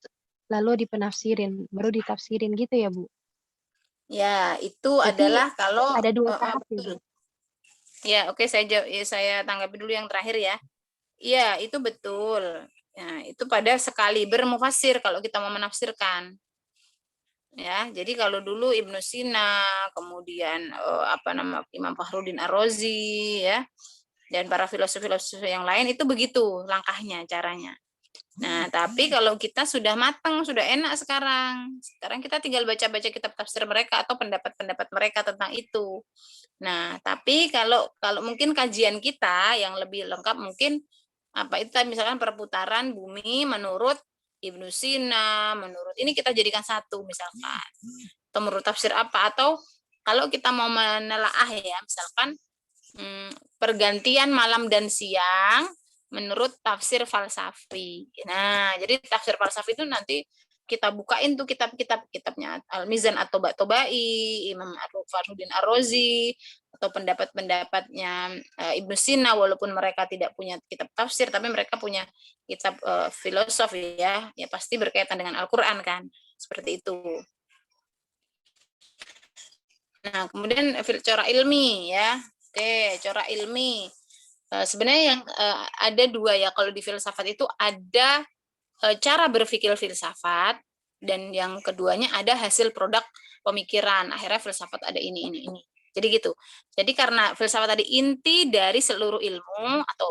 lalu baru ditafsirin gitu ya, Bu? Ya, itu Berarti adalah kalau ada 2 tahap ya, Bu? betul. Ya, oke, saya tanggapi dulu yang terakhir ya. Iya, itu betul. Nah, itu pada sekali bermufasir kalau kita mau menafsirkan. Ya, jadi kalau dulu Ibnu Sina, kemudian Imam Fakhruddin Ar-Razi ya, dan para filosof-filosof yang lain itu begitu langkahnya, caranya. Nah, tapi kalau kita sudah matang, sudah enak sekarang. Sekarang kita tinggal baca-baca kitab tafsir mereka atau pendapat-pendapat mereka tentang itu. Nah, tapi kalau mungkin kajian kita yang lebih lengkap mungkin itu misalkan perputaran bumi menurut Ibnu Sina, menurut ini kita jadikan satu misalkan. Atau menurut tafsir apa, atau kalau kita mau menelaah ya, misalkan pergantian malam dan siang menurut tafsir falsafi. Nah, jadi tafsir falsafi itu nanti kita bukain tuh kitabnya Al-Mizan at-Tabatabai, Imam Fakhruddin Ar-Razi, atau pendapat-pendapatnya Ibnu Sina, walaupun mereka tidak punya kitab tafsir, tapi mereka punya kitab filosofi ya pasti berkaitan dengan Al-Quran kan, seperti itu. Nah, kemudian corak ilmi ya. Oke, corak ilmi. Sebenarnya yang ada dua ya, kalau di filsafat itu ada cara berpikir filsafat, dan yang keduanya ada hasil produk pemikiran. Akhirnya filsafat ada ini. Jadi gitu. Jadi karena filsafat tadi inti dari seluruh ilmu atau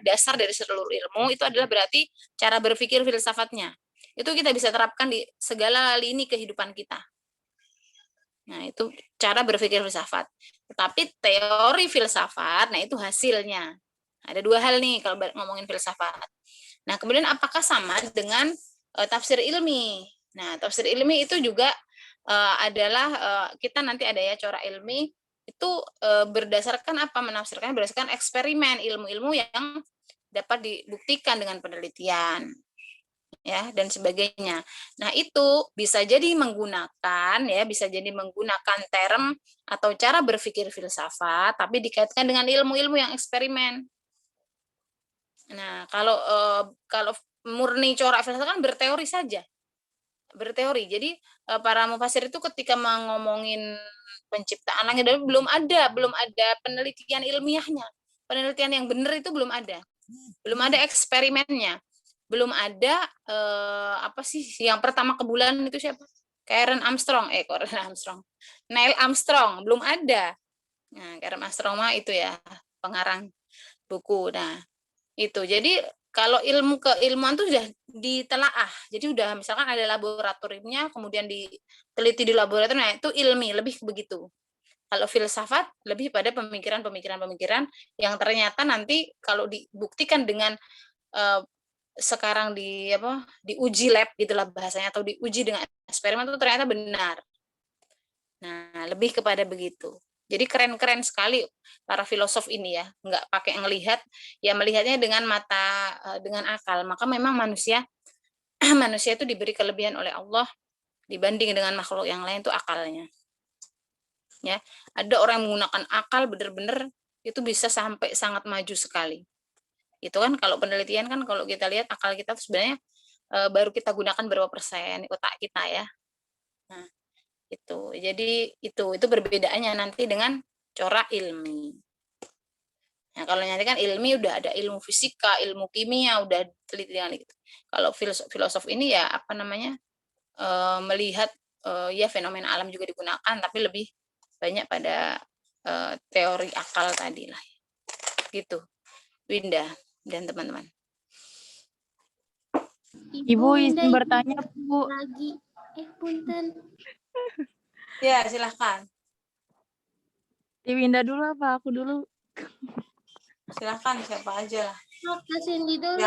dasar dari seluruh ilmu itu adalah berarti cara berpikir filsafatnya. Itu kita bisa terapkan di segala lini kehidupan kita. Nah, itu cara berpikir filsafat. Tetapi teori filsafat, nah itu hasilnya. Ada dua hal nih kalau ngomongin filsafat. Nah, kemudian apakah sama dengan tafsir ilmi? Nah, tafsir ilmi itu juga adalah kita nanti ada ya corak ilmi itu berdasarkan apa? Menafsirkan berdasarkan eksperimen, ilmu-ilmu yang dapat dibuktikan dengan penelitian. Ya, dan sebagainya. Nah, itu bisa jadi menggunakan term atau cara berpikir filsafat tapi dikaitkan dengan ilmu-ilmu yang eksperimen. Nah, kalau murni corak filsafat kan berteori saja. Berteori. Jadi para mufasir itu ketika ngomongin penciptaan langit belum ada penelitian ilmiahnya. Penelitian yang benar itu belum ada. Belum ada eksperimennya. Belum ada yang pertama ke bulan itu siapa? Karen Armstrong, Neil Armstrong, belum ada. Nah, Karen Armstrong mah itu ya pengarang buku. Nah, itu. Jadi kalau keilmuan itu sudah ditelaah. Jadi udah misalkan ada laboratoriumnya, kemudian diteliti di laboratorium, nah itu ilmi, lebih begitu. Kalau filsafat lebih pada pemikiran yang ternyata nanti kalau dibuktikan dengan sekarang diuji lab gitulah bahasanya, atau diuji dengan eksperimen itu ternyata benar. Nah, lebih kepada begitu. Jadi keren-keren sekali para filosof ini ya, nggak pakai ngelihat, ya melihatnya dengan mata, dengan akal. Maka memang manusia itu diberi kelebihan oleh Allah dibanding dengan makhluk yang lain itu akalnya. Ya, ada orang yang menggunakan akal benar-benar itu bisa sampai sangat maju sekali. Itu kan kalau penelitian kan kalau kita lihat akal kita sebenarnya baru kita gunakan berapa persen otak kita ya. Nah, itu. Jadi itu perbedaannya nanti dengan corak ilmi. Nah, kalau nanti kan ilmi udah ada ilmu fisika, ilmu kimia udah teliti dengan itu. Kalau filosof ini ya melihat ya fenomena alam juga digunakan, tapi lebih banyak pada teori akal tadi lah. Gitu. Winda dan teman-teman. Ibu izin bertanya, Bu. Lagi. Punten. Ya, silahkan. Winda dulu apa aku dulu? Silahkan, siapa aja lah. Cindy dulu.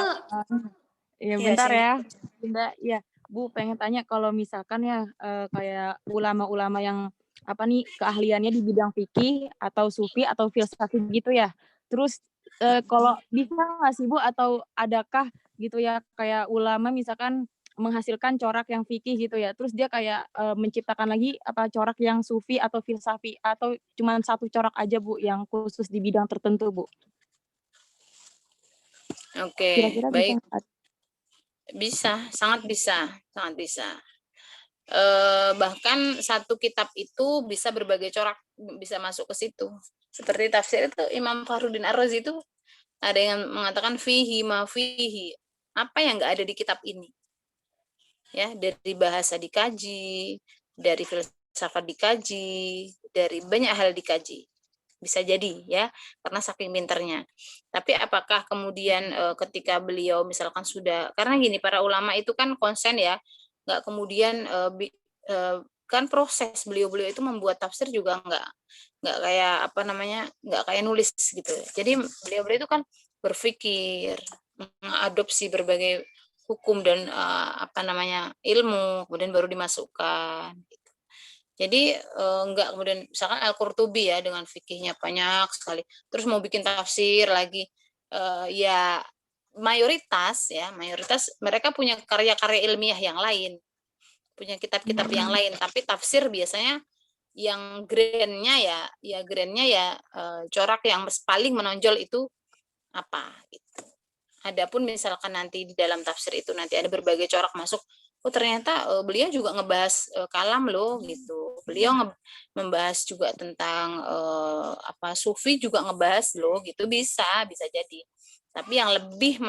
Ya, bentar ya. Winda, ya. Bu, pengen tanya kalau misalkan ya kayak ulama-ulama yang keahliannya di bidang fikih atau sufi atau filsafat gitu ya. Terus kalau bisa nggak sih Bu, atau adakah gitu ya kayak ulama misalkan menghasilkan corak yang fikih gitu ya, terus dia kayak menciptakan lagi corak yang sufi atau filsafi, atau cuma satu corak aja Bu yang khusus di bidang tertentu Bu? Oke, Kira-kira baik. Bisa? Sangat bisa. Bahkan satu kitab itu bisa berbagai corak bisa masuk ke situ. Seperti tafsir itu Imam Fakhruddin Ar-Razi itu ada yang mengatakan fihi ma fihi, apa yang nggak ada di kitab ini. Ya, dari bahasa dikaji, dari filsafat dikaji, dari banyak hal dikaji. Bisa jadi ya, karena saking pinternya. Tapi apakah kemudian ketika beliau misalkan sudah, karena gini, para ulama itu kan konsen ya, nggak kemudian kan proses beliau itu membuat tafsir juga nggak kayak nggak kayak nulis gitu. Jadi beliau itu kan berpikir, mengadopsi berbagai hukum dan ilmu, kemudian baru dimasukkan. Jadi enggak kemudian misalkan Al-Qurtubi ya dengan fikihnya banyak sekali, terus mau bikin tafsir lagi, ya mayoritas mereka punya karya-karya ilmiah yang lain, punya kitab-kitab yang lain, tapi tafsir biasanya yang grand-nya corak yang paling menonjol itu apa gitu. Adapun misalkan nanti di dalam tafsir itu nanti ada berbagai corak masuk, oh ternyata beliau juga ngebahas kalam loh gitu. Beliau membahas juga tentang sufi juga ngebahas loh gitu, bisa jadi. Tapi yang lebih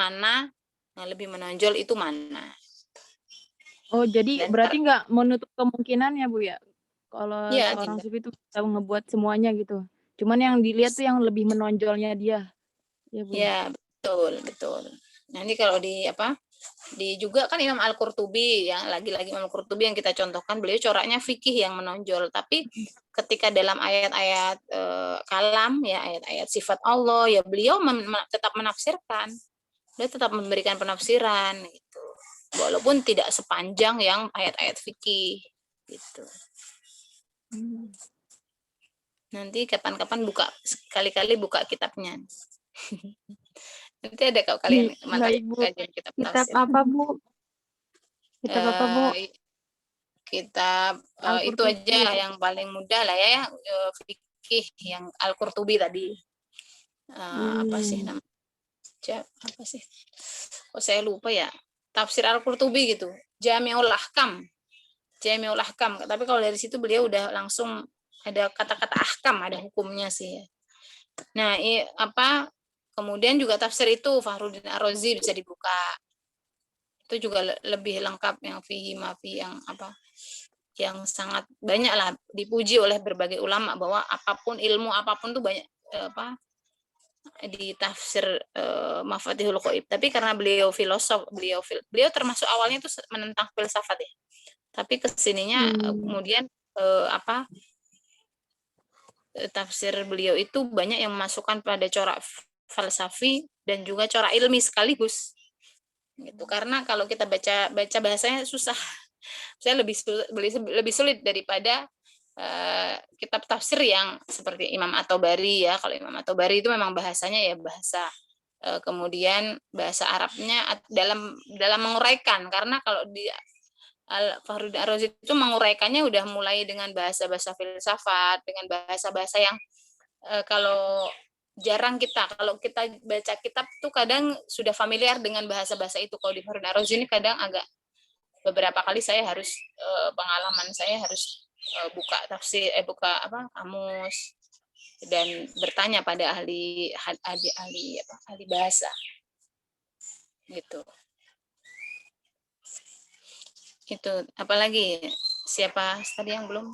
menonjol itu mana? Oh, jadi Dan berarti nggak menutup kemungkinan ya Bu ya, kalau ya seorang tidak. sufi itu bisa ngebuat semuanya gitu. Cuman yang dilihat tuh yang lebih menonjolnya dia, ya Bu ya? Ya, betul. Nanti kalau juga kan Imam Al-Qurtubi ya, lagi-lagi Imam Al-Qurtubi yang kita contohkan, beliau coraknya fikih yang menonjol, tapi ketika dalam ayat-ayat kalam ya, ayat-ayat sifat Allah ya, beliau tetap menafsirkan, beliau tetap memberikan penafsiran gitu. Walaupun tidak sepanjang yang ayat-ayat fikih gitu. Nanti kapan-kapan sekali-kali buka kitabnya. Nanti ada kalau kalian materi kajian kitab Kitab tafsir. apa Bu? Kitab apa Bu? Kitab itu aja yang paling mudah lah ya, fikih yang Al-Qurtubi tadi. Apa sih namanya? Apa sih? Oh saya lupa ya. Tafsir Al-Qurtubi gitu. Jami'ul Ahkam. Tapi kalau dari situ beliau udah langsung ada kata-kata ahkam, ada hukumnya sih ya. Nah, kemudian juga tafsir itu Fakhruddin Ar-Razi bisa dibuka. Itu juga lebih lengkap, yang fihi mafi, yang sangat banyak lah dipuji oleh berbagai ulama bahwa ilmu apapun tuh banyak di tafsir Mafatihul Ghaib. Tapi karena beliau filosof, beliau termasuk awalnya itu menentang filsafat ya. Tapi kesininya kemudian tafsir beliau itu banyak yang memasukkan pada corak falsafi dan juga corak ilmi sekaligus gitu. Karena kalau kita baca bahasanya susah, saya lebih sulit daripada kitab tafsir yang seperti Imam At-Tabari ya. Kalau Imam At-Tabari itu memang bahasanya ya bahasa kemudian bahasa Arabnya dalam menguraikan, karena kalau di Fakhruddin Ar-Razi itu menguraikannya udah mulai dengan bahasa-bahasa filsafat, dengan bahasa-bahasa yang kalau kita baca kitab tuh kadang sudah familiar dengan bahasa-bahasa itu. Kalau di Fakhruddin Ar-Razi ini kadang agak, beberapa kali saya harus pengalaman saya harus buka kamus dan bertanya pada ahli bahasa gitu. Itu apalagi siapa tadi yang belum?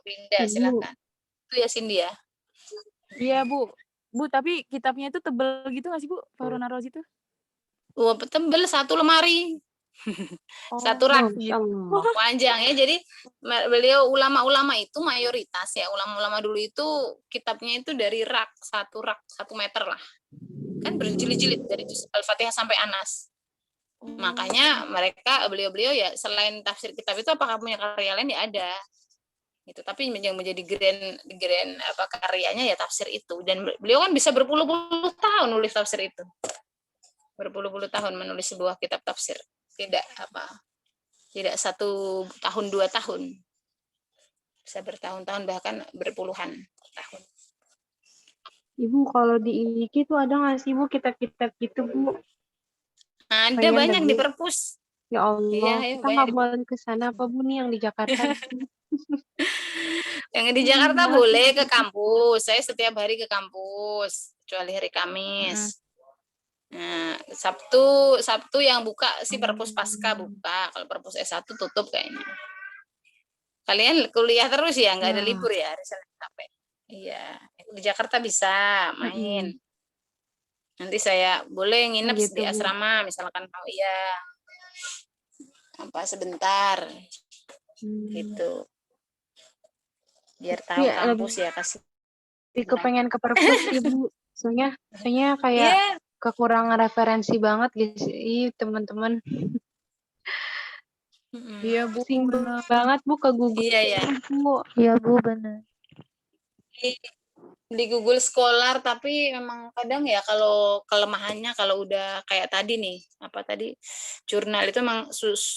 Winda, silakan. Itu ya Cindy ya. Iya Bu. Bu, tapi kitabnya itu tebel gitu nggak sih Bu, Fakhruddin Ar-Razi itu? Wah, tebel, satu lemari. Satu rak panjang ya. Jadi beliau ulama-ulama itu mayoritas ya, ulama-ulama dulu itu kitabnya itu dari satu rak 1 meter lah. Kan berjilid-jilid dari Al-Fatihah sampai Anas. Makanya beliau-beliau ya selain tafsir kitab itu apakah punya karya lain ya ada. Gitu. Tapi yang menjadi grand karyanya ya tafsir itu, dan beliau kan bisa berpuluh-puluh tahun nulis tafsir itu. Berpuluh-puluh tahun menulis sebuah kitab tafsir. Tidak 1 tahun 2 tahun. Bisa bertahun-tahun, bahkan berpuluhan tahun. Ibu kalau di IKI tuh ada nggak sih Bu kitab-kitab gitu Bu? Ada banyak di perpus. Ya Allah, iya, kita nggak boleh ke sana apa Bu nih yang di Jakarta? Yang di Jakarta boleh ke kampus. Saya setiap hari ke kampus, kecuali hari Kamis. Nah, Sabtu yang buka sih perpus pasca buka. Kalau perpus S1 tutup kayaknya. Kalian kuliah terus ya, nggak ada libur ya hari Senin sampai. Iya, di Jakarta bisa main. Nanti saya boleh nginep di asrama, misalkan mau sebentar. Gitu. Biar tahu kampus ya, kasih. Kepengen ke perpus Ibu. Soalnya kayak kekurangan referensi banget guys, teman-teman. Iya Bu, Pusing benar. banget Bu ke Google. Iya ya. Bu. Iya Bu, benar. Di Google Scholar, tapi memang kadang ya kalau kelemahannya kalau udah kayak tadi nih, apa tadi, jurnal itu memang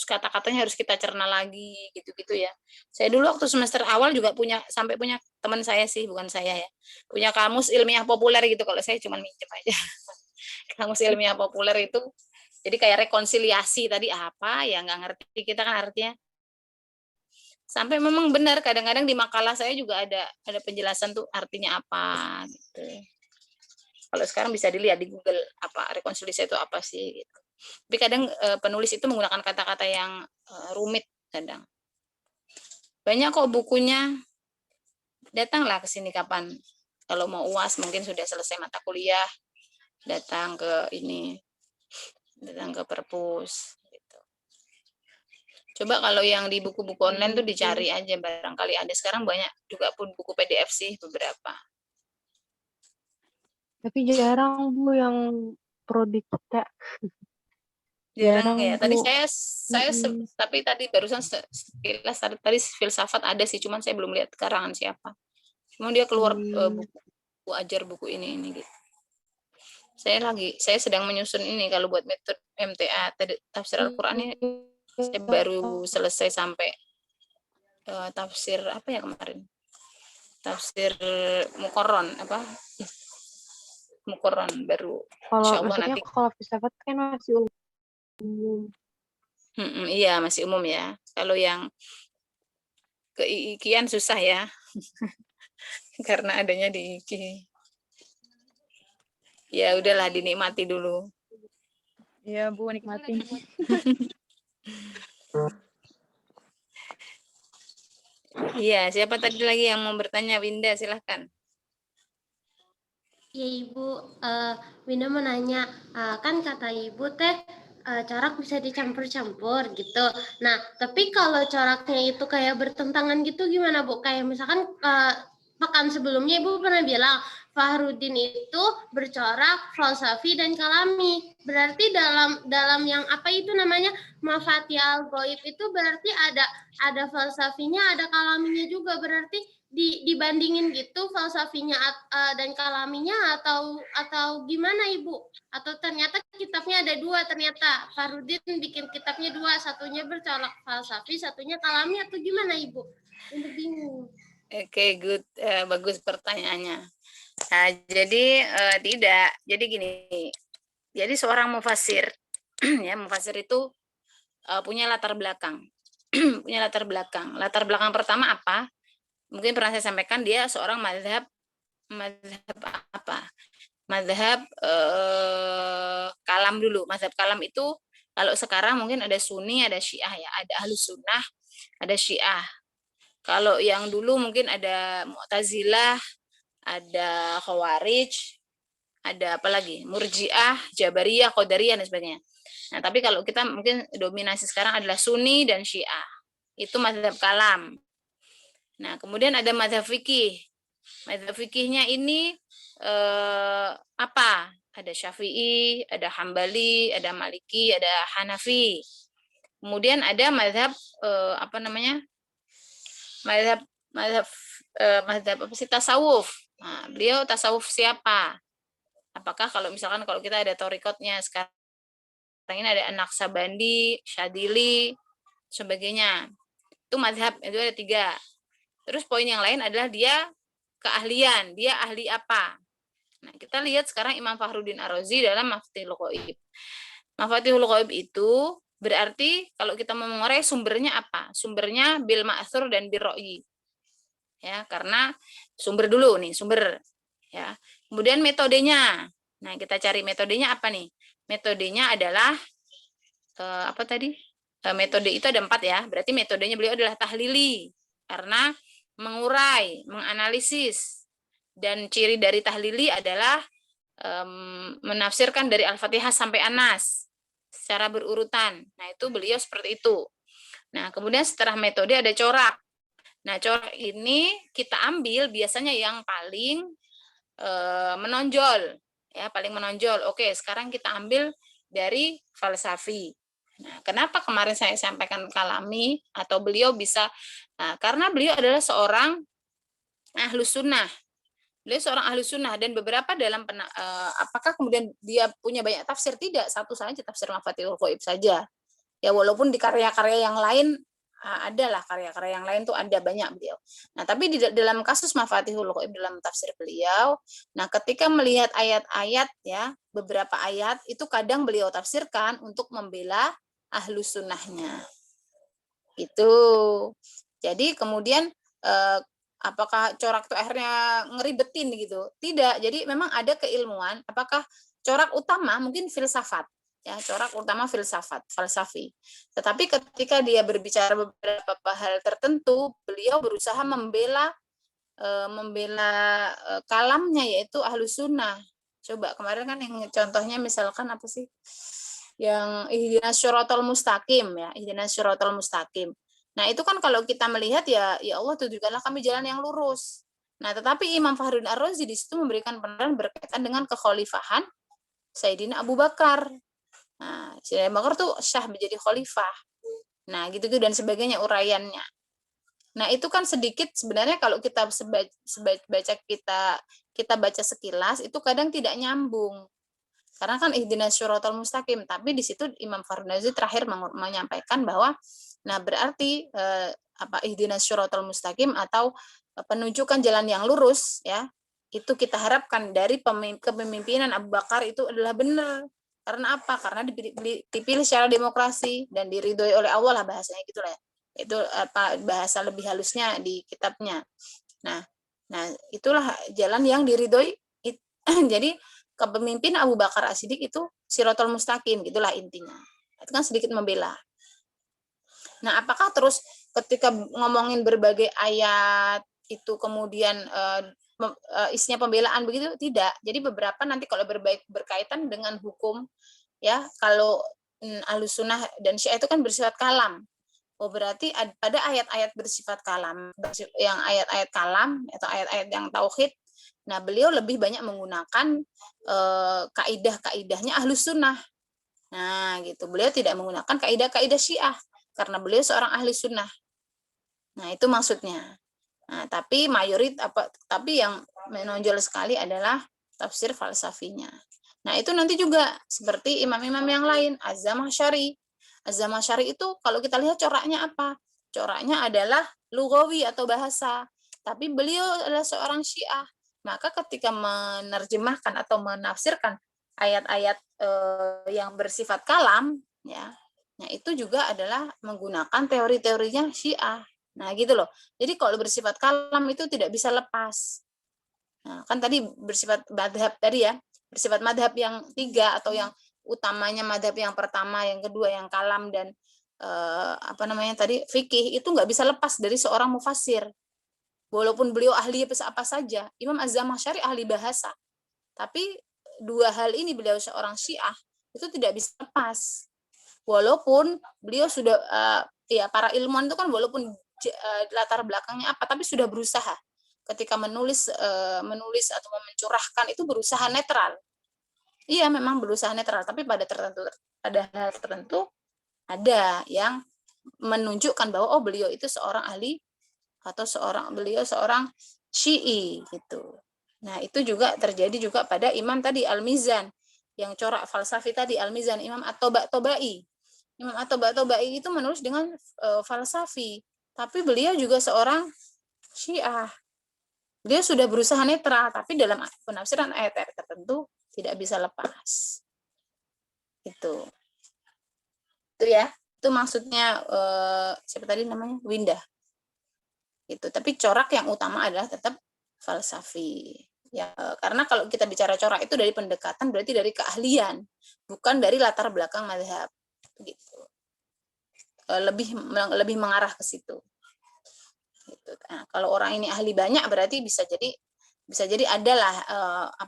kata-katanya harus kita cerna lagi gitu-gitu ya. Saya dulu waktu semester awal juga sampai punya teman saya sih, bukan saya ya, punya kamus ilmiah populer gitu, kalau saya cuma minjem aja. Kamus ilmiah populer itu jadi kayak rekonsiliasi tadi apa ya, nggak ngerti kita kan artinya. Sampai memang benar kadang-kadang di makalah saya juga ada penjelasan tuh artinya apa gitu. Kalau sekarang bisa dilihat di Google apa rekonsiliasi itu apa sih gitu. Tapi kadang penulis itu menggunakan kata-kata yang rumit kadang. Banyak kok bukunya. Datanglah ke sini kapan. Kalau mau UAS mungkin sudah selesai mata kuliah, datang ke ini. Datang ke perpus gitu. Coba kalau yang di buku-buku online tuh dicari aja, barangkali ada. Sekarang banyak juga pun buku PDF sih beberapa. Tapi jarang Bu yang prodi kita. Jarang ya. Tadi Bu. tapi tadi barusan sekilas tadi filsafat ada sih, cuman saya belum lihat karangan siapa. Cuma dia keluar buku ajar buku ini gitu. Saya sedang menyusun ini kalau buat metode MTA tafsir Al-Qur'an ini. Saya baru selesai sampai tafsir apa ya kemarin? Tafsir Muqarron apa? Muqarron baru. Kalau maksudnya kalau filsafat kan masih umum. Iya, masih umum ya. Kalau yang keikian susah ya. Karena adanya di iki. Ya udahlah dinikmati dulu. Iya Bu, nikmatin. Iya, siapa tadi lagi yang mau bertanya? Winda, silahkan. Iya Ibu, Winda mau nanya, kan kata Ibu teh corak bisa dicampur-campur gitu. Nah, tapi kalau coraknya itu kayak bertentangan gitu gimana Bu? Kayak misalkan pekan sebelumnya Ibu pernah bilang Fahrudin itu bercorak falsafi dan kalami. Berarti dalam yang apa itu namanya Mafatih Al-Ghaib itu berarti ada falsafinya, ada kalaminya juga. Berarti dibandingin gitu falsafinya dan kalaminya atau gimana Ibu? Atau ternyata kitabnya ada dua, ternyata Fahrudin bikin kitabnya dua, satunya bercorak falsafi, satunya kalami, atau gimana Ibu? Ini bingung. Oke, good. Bagus pertanyaannya. Nah, jadi tidak. Jadi gini. Jadi seorang mufasir, ya mufasir itu punya latar belakang. Punya latar belakang. Latar belakang pertama apa? Mungkin pernah saya sampaikan dia seorang mazhab apa? Mazhab kalam dulu. Mazhab kalam itu kalau sekarang mungkin ada Sunni, ada Syiah ya. Ada Ahlus Sunnah, ada Syiah. Kalau yang dulu mungkin ada Mu'tazilah, ada Khawarij, ada apa lagi? Murji'ah, Jabariyah, Qadariyah dan sebagainya. Nah, tapi kalau kita mungkin dominasi sekarang adalah Sunni dan Syiah. Itu mazhab kalam. Nah, kemudian ada mazhab fikih. Mazhab fikihnya ini apa? Ada Syafi'i, ada Hambali, ada Maliki, ada Hanafi. Kemudian ada mazhab apa namanya? Mazhab apa sih, tasawuf. Nah, beliau tasawuf siapa? Apakah kalau misalkan kalau kita ada torikotnya sekarang ini ada An-Naqsabandi, Syadili, sebagainya. Itu mazhab, itu ada 3. Terus poin yang lain adalah dia keahlian, dia ahli apa. Nah, kita lihat sekarang Imam Fakhruddin Ar-Razi dalam Mafatihul Ghaib. Mafatihul Ghaib itu berarti kalau kita mau mengurai sumbernya apa? Sumbernya bil ma'thur dan bil ra'yi. Ya, karena sumber dulu nih, sumber ya. Kemudian metodenya. Nah, kita cari metodenya apa nih? Metodenya adalah apa tadi? Metode itu ada 4 ya. Berarti metodenya beliau adalah tahlili. Karena mengurai, menganalisis. Dan ciri dari tahlili adalah menafsirkan dari Al-Fatihah sampai An-Nas secara berurutan. Nah, itu beliau seperti itu. Nah, kemudian setelah metode ada corak. Nah, corak ini kita ambil biasanya yang paling menonjol, ya paling menonjol. Oke, sekarang kita ambil dari falsafi. Nah, kenapa kemarin saya sampaikan kalami atau beliau bisa? Nah, karena beliau adalah seorang ahlus sunnah. Beliau seorang ahlus sunnah dan beberapa dalam apakah kemudian dia punya banyak tafsir? Tidak, satu saja tafsir Mafatihul Ghaib saja. Ya walaupun di karya-karya yang lain adalah karya-karya yang lain tuh ada banyak beliau. Nah, tapi di dalam kasus Mafatihul Ghaib dalam tafsir beliau, nah ketika melihat ayat-ayat ya, beberapa ayat itu kadang beliau tafsirkan untuk membela ahlus sunnahnya. Itu. Jadi kemudian apakah corak itu akhirnya ngeribetin gitu? Tidak. Jadi memang ada keilmuan. Apakah corak utama mungkin filsafat? Ya, corak utama filsafat, falsafi. Tetapi ketika dia berbicara beberapa hal tertentu, beliau berusaha membela kalamnya yaitu ahlus sunnah. Coba kemarin kan yang contohnya misalkan apa sih? Yang ihdinas syiratal mustaqim ya, ihdinas syiratal mustaqim. Nah, itu kan kalau kita melihat ya Allah tunjukkanlah kami jalan yang lurus. Nah, tetapi Imam Fakhruddin Ar-Razi di situ memberikan penerangan berkaitan dengan kekhalifahan Sayyidina Abu Bakar. Nah, Sayyidina Abu Bakar tuh syah menjadi khalifah. Nah, gitu-gitu dan sebagainya uraiannya. Nah, itu kan sedikit sebenarnya kalau kita kita baca sekilas itu kadang tidak nyambung. Karena kan ihdinas syiratal mustaqim, tapi di situ Imam Fakhruddin Ar-Razi terakhir menyampaikan bahwa nah berarti ihdinas syiratal mustaqim atau penunjukan jalan yang lurus ya, itu kita harapkan dari kepemimpinan Abu Bakar itu adalah benar. Karena apa? Karena dipilih secara demokrasi dan diridhoi oleh Allah lah bahasanya gitu lah. Itu bahasa lebih halusnya di kitabnya. Nah, itulah jalan yang diridhoi. Jadi kepemimpinan Abu Bakar As-Siddiq itu Siratal Mustaqim, gitulah intinya. Itu kan sedikit membela. Nah, apakah terus ketika ngomongin berbagai ayat itu kemudian isinya pembelaan begitu? Tidak. Jadi beberapa nanti kalau berkaitan dengan hukum ya, kalau Ahlus Sunnah dan Syiah itu kan bersifat kalam. Oh, berarti pada ayat-ayat bersifat kalam, yang ayat-ayat kalam atau ayat-ayat yang tauhid, nah beliau lebih banyak menggunakan kaidah-kaidahnya Ahlus Sunnah. Nah, gitu. Beliau tidak menggunakan kaidah-kaidah Syiah karena beliau seorang ahli sunnah. Nah, itu maksudnya. Nah, tapi tapi yang menonjol sekali adalah tafsir falsafinya. Nah, itu nanti juga seperti imam-imam yang lain, Az-Zamakhsyari. Az-Zamakhsyari itu kalau kita lihat coraknya apa? Coraknya adalah lugawi atau bahasa. Tapi beliau adalah seorang Syiah. Maka ketika menerjemahkan atau menafsirkan ayat-ayat yang bersifat kalam, ya, nah itu juga adalah menggunakan teori-teorinya Syiah. Nah, gitu loh. Jadi kalau bersifat kalam itu tidak bisa lepas. Nah, kan tadi bersifat madhab tadi ya, bersifat madhab yang tiga atau yang utamanya madhab yang pertama, yang kedua yang kalam dan tadi fikih itu nggak bisa lepas dari seorang mufassir. Walaupun beliau ahli apa saja, Imam Az-Zamakhsyari ahli bahasa, tapi dua hal ini beliau seorang Syiah itu tidak bisa lepas. Walaupun beliau sudah para ilmuwan itu kan walaupun latar belakangnya apa, tapi sudah berusaha ketika menulis atau mencurahkan itu berusaha netral. Iya, memang berusaha netral, tapi pada hal tertentu ada yang menunjukkan bahwa beliau itu seorang ahli atau beliau seorang Syi'i gitu. Nah, itu juga terjadi juga pada Imam tadi Al-Mizan yang corak falsafi tadi Al-Mizan, Imam At-Tabai. Imam At-Tabai itu menulis dengan falsafi, tapi beliau juga seorang Syiah. Dia sudah berusaha netral, tapi dalam penafsiran ayat-ayat tertentu tidak bisa lepas. Itu ya. Itu maksudnya siapa tadi namanya? Windah. Itu. Tapi corak yang utama adalah tetap falsafi. Ya, karena kalau kita bicara corak itu dari pendekatan berarti dari keahlian, bukan dari latar belakang mazhab. Gitu. Lebih mengarah ke situ. Gitu. Nah, kalau orang ini ahli banyak berarti bisa jadi adalah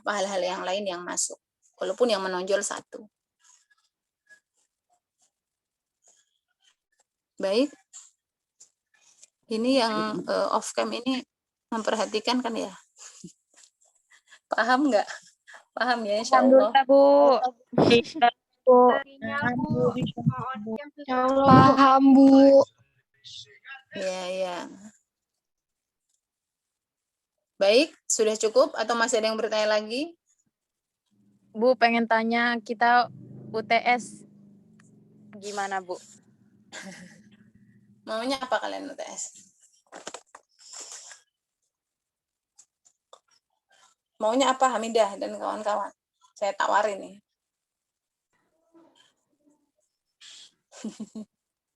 hal-hal yang lain yang masuk, walaupun yang menonjol satu. Baik. Ini yang off cam ini memperhatikan kan ya? Paham nggak? Paham ya, insya Allah. Alhamdulillah, Bu. Bu. Paham, Bu. Iya, iya. Baik, sudah cukup atau masih ada yang bertanya lagi? Bu, pengen tanya kita UTS gimana, Bu? Maunya apa kalian UTS? Maunya apa Hamidah dan kawan-kawan? Saya tawarin nih.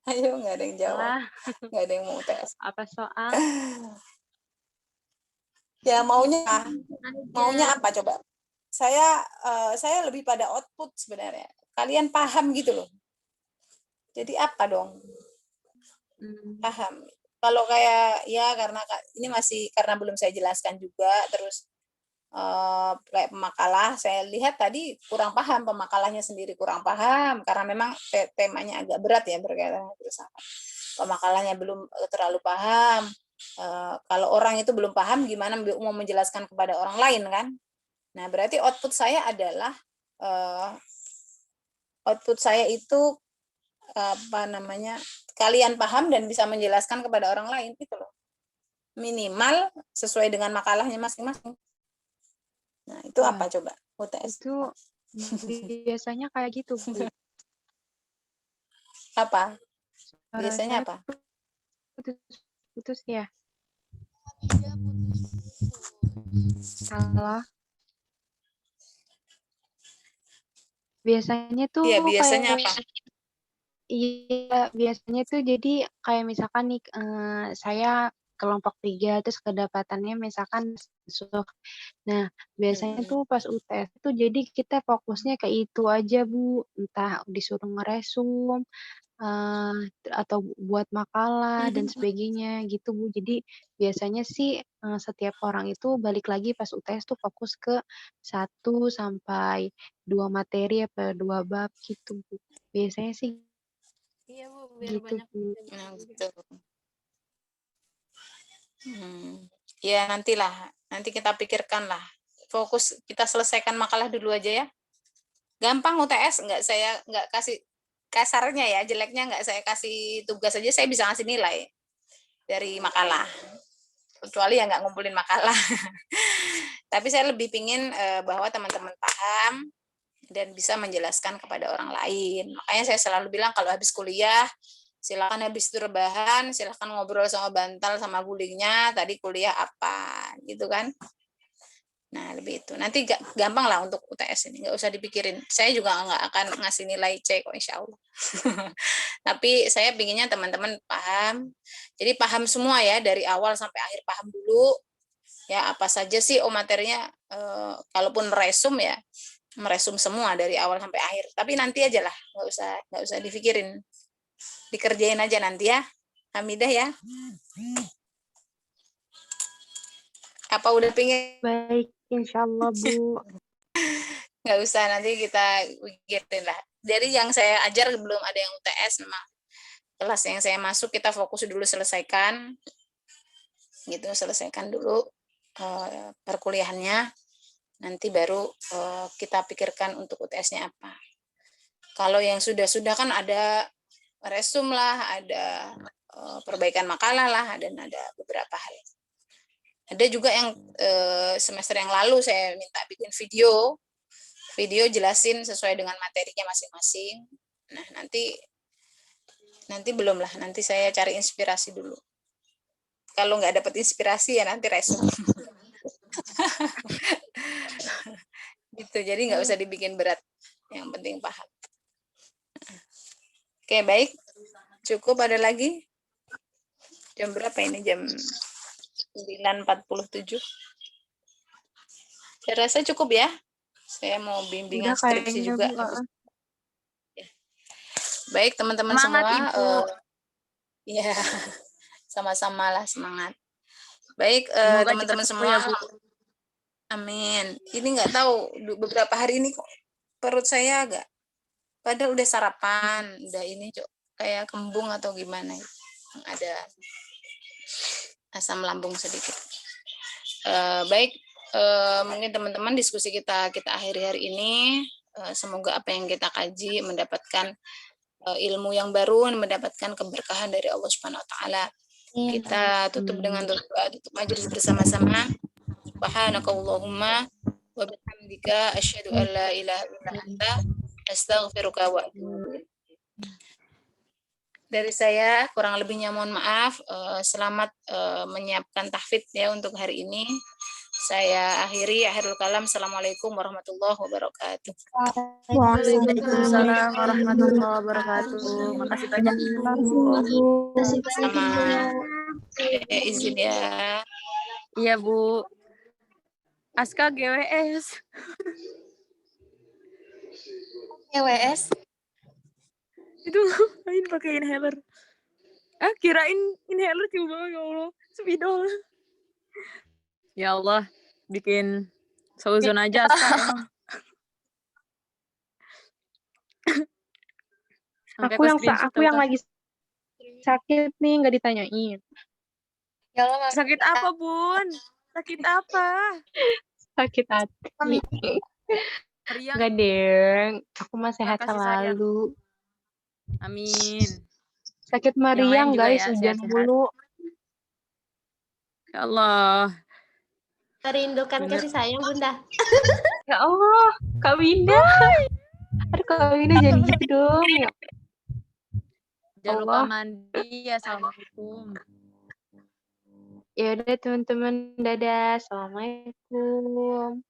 Ayo, nggak ada yang jawab. Nggak ada yang mau UTS. Apa soal? Ya, maunya apa coba? Saya lebih pada output sebenarnya. Kalian paham gitu loh. Jadi apa dong? Paham. Kalau kayak ya karena ini masih karena belum saya jelaskan juga, terus kayak pemakalah saya lihat tadi kurang paham, pemakalahnya sendiri kurang paham karena memang temanya agak berat ya berkaitan dengan filsafat. Pemakalahnya belum terlalu paham. Kalau orang itu belum paham gimana mau menjelaskan kepada orang lain kan? Nah, berarti output saya adalah itu apa namanya? Kalian paham dan bisa menjelaskan kepada orang lain itu loh. Minimal sesuai dengan makalahnya masing-masing. Nah, itu apa coba? UTS. Itu biasanya kayak gitu, Bu. Apa? Biasanya apa? Putus ya. Salah. Biasanya tuh Iya, biasanya kayak apa? Iya, biasanya tuh jadi kayak misalkan nih saya kelompok 3 terus kedapatannya misalkan masuk. Nah, biasanya tuh pas UTS tuh jadi kita fokusnya ke itu aja, Bu. Entah disuruh ngeresum atau buat makalah dan sebagainya gitu, Bu. Jadi biasanya sih setiap orang itu balik lagi pas UTS tuh fokus ke 1 sampai 2 materi apa 2 bab gitu, Bu. Biasanya sih Iya, Bu, biar gitu, banyak Bu. Nah, gitu. Ya, nanti kita pikirkan lah. Fokus kita selesaikan makalah dulu aja ya. Gampang UTS, nggak kasih kasarnya ya, jeleknya nggak saya kasih tugas aja, saya bisa ngasih nilai dari makalah. Kecuali ya nggak ngumpulin makalah. Tapi saya lebih pingin bahwa teman-teman paham dan bisa menjelaskan kepada orang lain. Makanya saya selalu bilang kalau habis kuliah, silakan habis itu rebahan, silakan ngobrol sama bantal sama gulingnya, tadi kuliah apa, gitu kan. Nah, lebih itu. Nanti gampang lah untuk UTS ini, nggak usah dipikirin. Saya juga nggak akan ngasih nilai C kok, insya Allah. Tapi saya pinginnya teman-teman paham. Jadi paham semua ya, dari awal sampai akhir paham dulu. Ya, apa saja sih materinya, kalaupun meresum ya, meresum semua dari awal sampai akhir. Tapi nanti aja lah, nggak usah dipikirin. Dikerjain aja nanti ya. Hamidah ya. Apa udah pingin? Baik, insya Allah, Bu. Nggak usah, nanti kita pikirin lah. Dari yang saya ajar belum ada yang UTS, memang kelas yang saya masuk kita fokus dulu selesaikan. Gitu, selesaikan dulu perkuliahannya. Nanti baru kita pikirkan untuk UTS-nya apa. Kalau yang sudah kan ada resum lah, ada perbaikan makalah lah, dan ada beberapa hal. Ada juga yang semester yang lalu saya minta bikin video jelasin sesuai dengan materinya masing-masing. Nah, nanti belum lah, nanti saya cari inspirasi dulu. Kalau nggak dapat inspirasi ya nanti resum. Gitu, jadi nggak usah dibikin berat, yang penting paham. Oke, baik, cukup. Ada lagi? Jam berapa ini? Jam 9.47. Saya rasa cukup ya. Saya mau bimbingan skripsi juga. Ya. Baik, teman-teman semua. Ya, sama-sama lah, semangat. Baik, teman-teman semua. Ya, Bu. Amin. Ini nggak tahu beberapa hari ini kok perut saya agak, padahal udah sarapan, udah ini kayak kembung atau gimana, ada asam lambung sedikit. Baik, mungkin teman-teman diskusi kita akhiri hari ini. semoga apa yang kita kaji mendapatkan ilmu yang baru, mendapatkan keberkahan dari Allah Subhanahu wa taala. Kita tutup dengan doa tutup majelis bersama-sama. Subhanakallahumma wa bihamdika asyhadu an la ilaha illa anta astaghfiruka wa atubu ilaik. Dari saya kurang lebihnya mohon maaf. Selamat menyiapkan tahfidz ya untuk hari ini. Saya akhirul kalam. Assalamualaikum warahmatullahi wabarakatuh. Waalaikumsalam warahmatullahi wabarakatuh. Makasih banyak Ibu. Sama izin ya. Iya Bu. Aska GWS. GWS. Itu ngapain pakai inhaler? Kirain inhaler coba, ya Allah. Spidol. Ya Allah, bikin seuzon aja Aska emang. Aku yang lagi sakit nih, nggak ditanyain. Ya Allah, Sakit apa, Bun? Sakit apa? Sakit hati. Meriang. Enggak, Deng. Aku mah sehat Makasih, sayang. selalu. Amin. Sakit meriang, juga guys. ya, Hujan sehat-sehat. mulu. Ya Allah. Merindukan Bener. kasih sayang Bunda. Ya Allah, Kak Winda. Aduh, Kak Winda jangan gitu dong. Ya Jangan lupa Allah. mandi. Assalamualaikum. Ya udah teman-teman, dadah. Assalamualaikum.